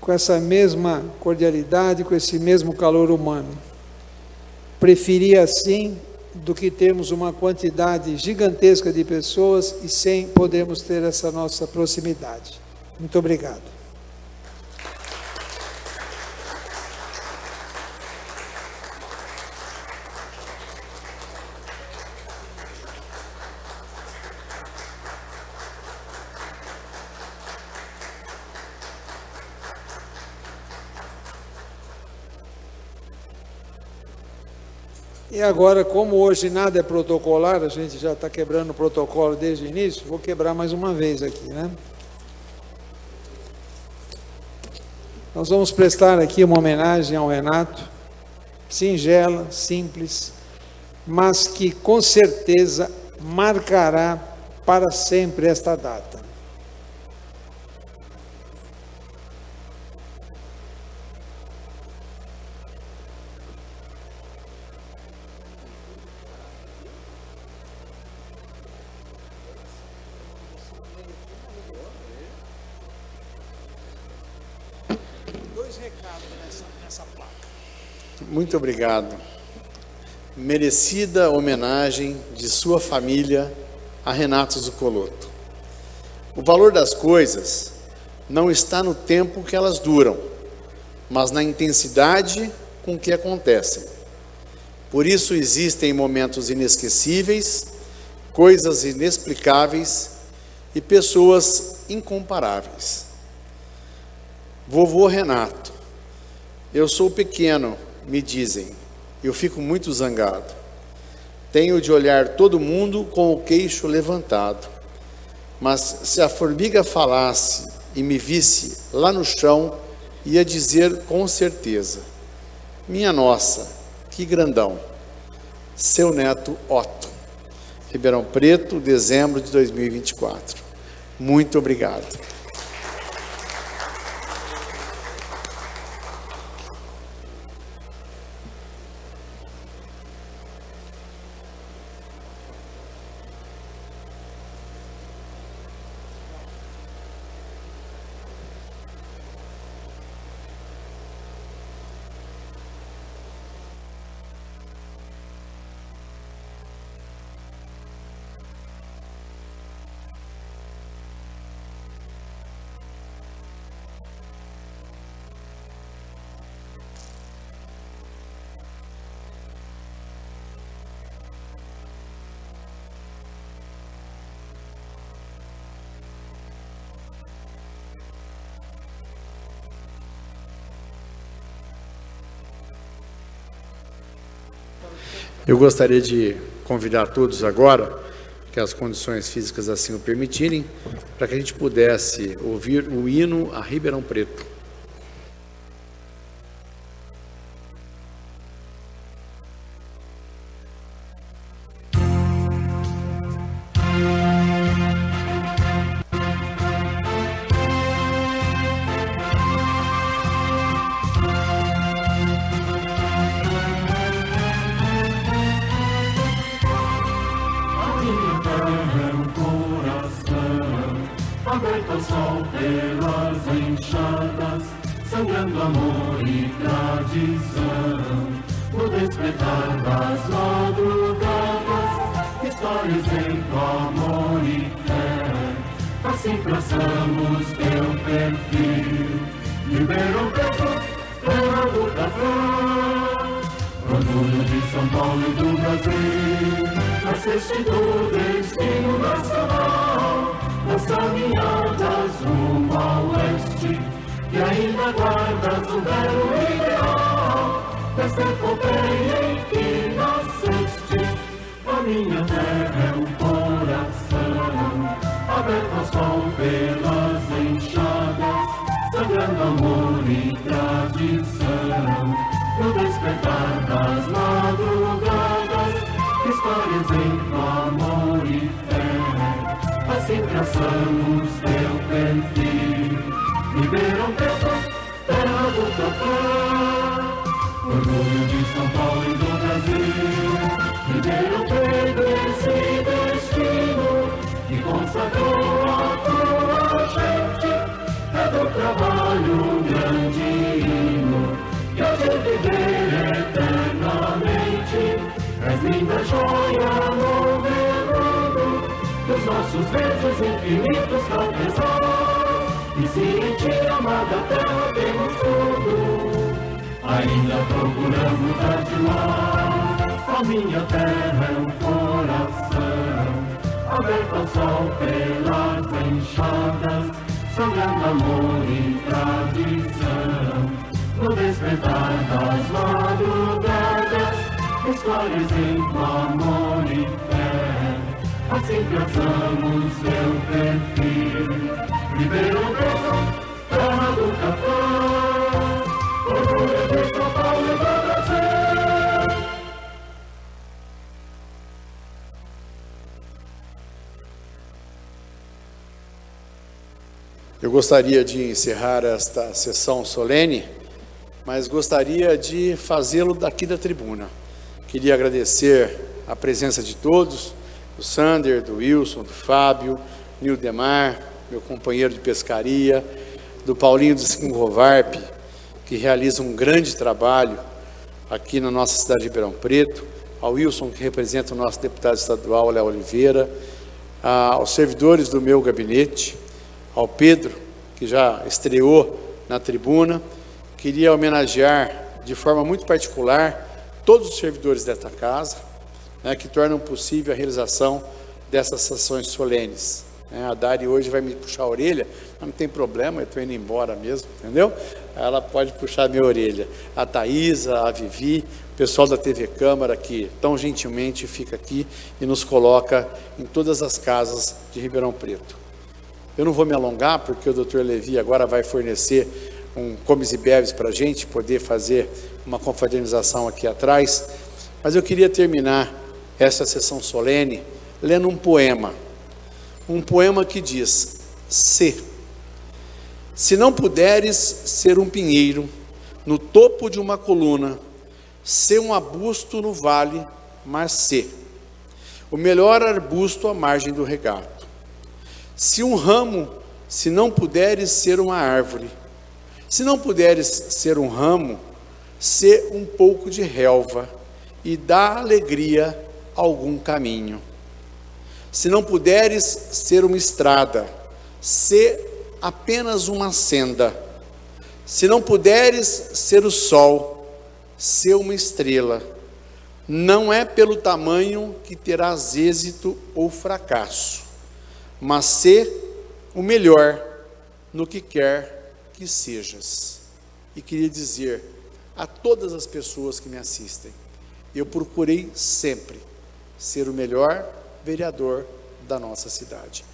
com essa mesma cordialidade, com esse mesmo calor humano. Preferi assim do que termos uma quantidade gigantesca de pessoas e sem podermos ter essa nossa proximidade. Muito obrigado. E agora, como hoje nada é protocolar, a gente já está quebrando o protocolo desde o início, vou quebrar mais uma vez aqui, né? Nós vamos prestar aqui uma homenagem ao Renato, singela, simples, mas que com certeza marcará para sempre esta data. Muito obrigado. Merecida homenagem de sua família a Renato Zuccolotto. O valor das coisas não está no tempo que elas duram, mas na intensidade com que acontecem. Por isso existem momentos inesquecíveis, coisas inexplicáveis e pessoas incomparáveis. Vovô Renato, eu sou pequeno, me dizem, eu fico muito zangado. Tenho de olhar todo mundo com o queixo levantado. Mas se a formiga falasse e me visse lá no chão, ia dizer com certeza: minha nossa, que grandão. Seu neto Otto. Ribeirão Preto, dezembro de 2024. Muito obrigado. Eu gostaria de convidar todos agora, que as condições físicas assim o permitirem, para que a gente pudesse ouvir o hino a Ribeirão Preto. Aberto ao sol pelas enxadas, sangrando amor e tradição. No despertar das madrugadas, histórias entre amor e fé. Assim traçamos teu perfil. Ribeirão Preto, terra do café, orgulho de São Paulo e do Brasil. Nasceste do destino nacional, nas caminhadas rumo ao oeste, e ainda guardas um belo ideal desta epopeia em que nasceste. A minha terra é um coração aberto ao sol pelas enxadas, sangrando amor e tradição. No despertar das madrugadas, histórias entre amor e fé. Assim traçamos teu perfil. Ribeirão Preto, terra do café, orgulho de São Paulo e do Brasil. Ribeirão Preto, esse destino que consagrou a tua gente, é do trabalho um grande hino, que há de viver eternamente. És linda joia no redondo dos nossos verdes infinitos cafezais, e se em ti, amada terra, temos tudo, ainda procuramos dar demais. A minha terra é um coração aberto ao sol pelas enxadas, sangrando amor e tradição. No despertar das madrugadas, histórias entre amor e fé. Assim traçamos teu perfil. Ribeirão Preto, terra do café, orgulho de São Paulo e do Brasil. Eu gostaria de encerrar esta sessão solene, mas gostaria de fazê-lo daqui da tribuna. Queria agradecer a presença de todos, do Sander, do Wilson, do Fábio, Nildemar, meu companheiro de pescaria, do Paulinho do Singovarp, que realiza um grande trabalho aqui na nossa cidade de Ribeirão Preto, ao Wilson, que representa o nosso deputado estadual, Léo Oliveira, aos servidores do meu gabinete, ao Pedro, que já estreou na tribuna. Queria homenagear de forma muito particular todos os servidores desta casa, né, que tornam possível a realização dessas sessões solenes. A Dari hoje vai me puxar a orelha, mas não tem problema, eu estou indo embora mesmo, entendeu? Ela pode puxar a minha orelha. A Thaisa, a Vivi, o pessoal da TV Câmara, que tão gentilmente fica aqui e nos coloca em todas as casas de Ribeirão Preto. Eu não vou me alongar, porque o Dr. Levi agora vai fornecer um comes e bebes para a gente poder fazer uma confraternização aqui atrás, mas eu queria terminar essa sessão solene lendo um poema que diz: se não puderes ser um pinheiro no topo de uma coluna, ser um arbusto no vale, mas ser o melhor arbusto à margem do regato. Se não puderes ser uma árvore, se não puderes ser um ramo, ser um pouco de relva e dá alegria a algum caminho. Se não puderes ser uma estrada, ser apenas uma senda. Se não puderes ser o sol, ser uma estrela. Não é pelo tamanho que terás êxito ou fracasso, mas ser o melhor no que quer que sejas. E queria dizer a todas as pessoas que me assistem: eu procurei sempre ser o melhor vereador da nossa cidade.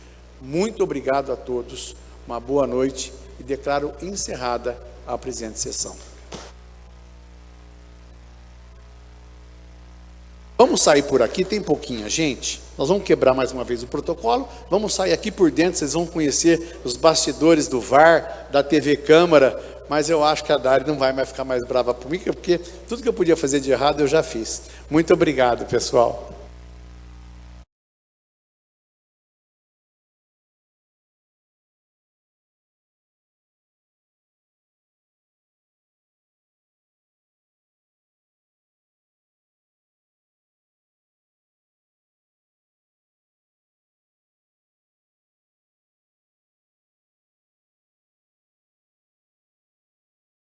Muito obrigado a todos, uma boa noite e declaro encerrada a presente sessão. Vamos sair por aqui, tem pouquinha gente, nós vamos quebrar mais uma vez o protocolo, vamos sair aqui por dentro, vocês vão conhecer os bastidores do VAR, da TV Câmara, mas eu acho que a Dari não vai mais ficar mais brava comigo, porque tudo que eu podia fazer de errado eu já fiz. Muito obrigado, pessoal.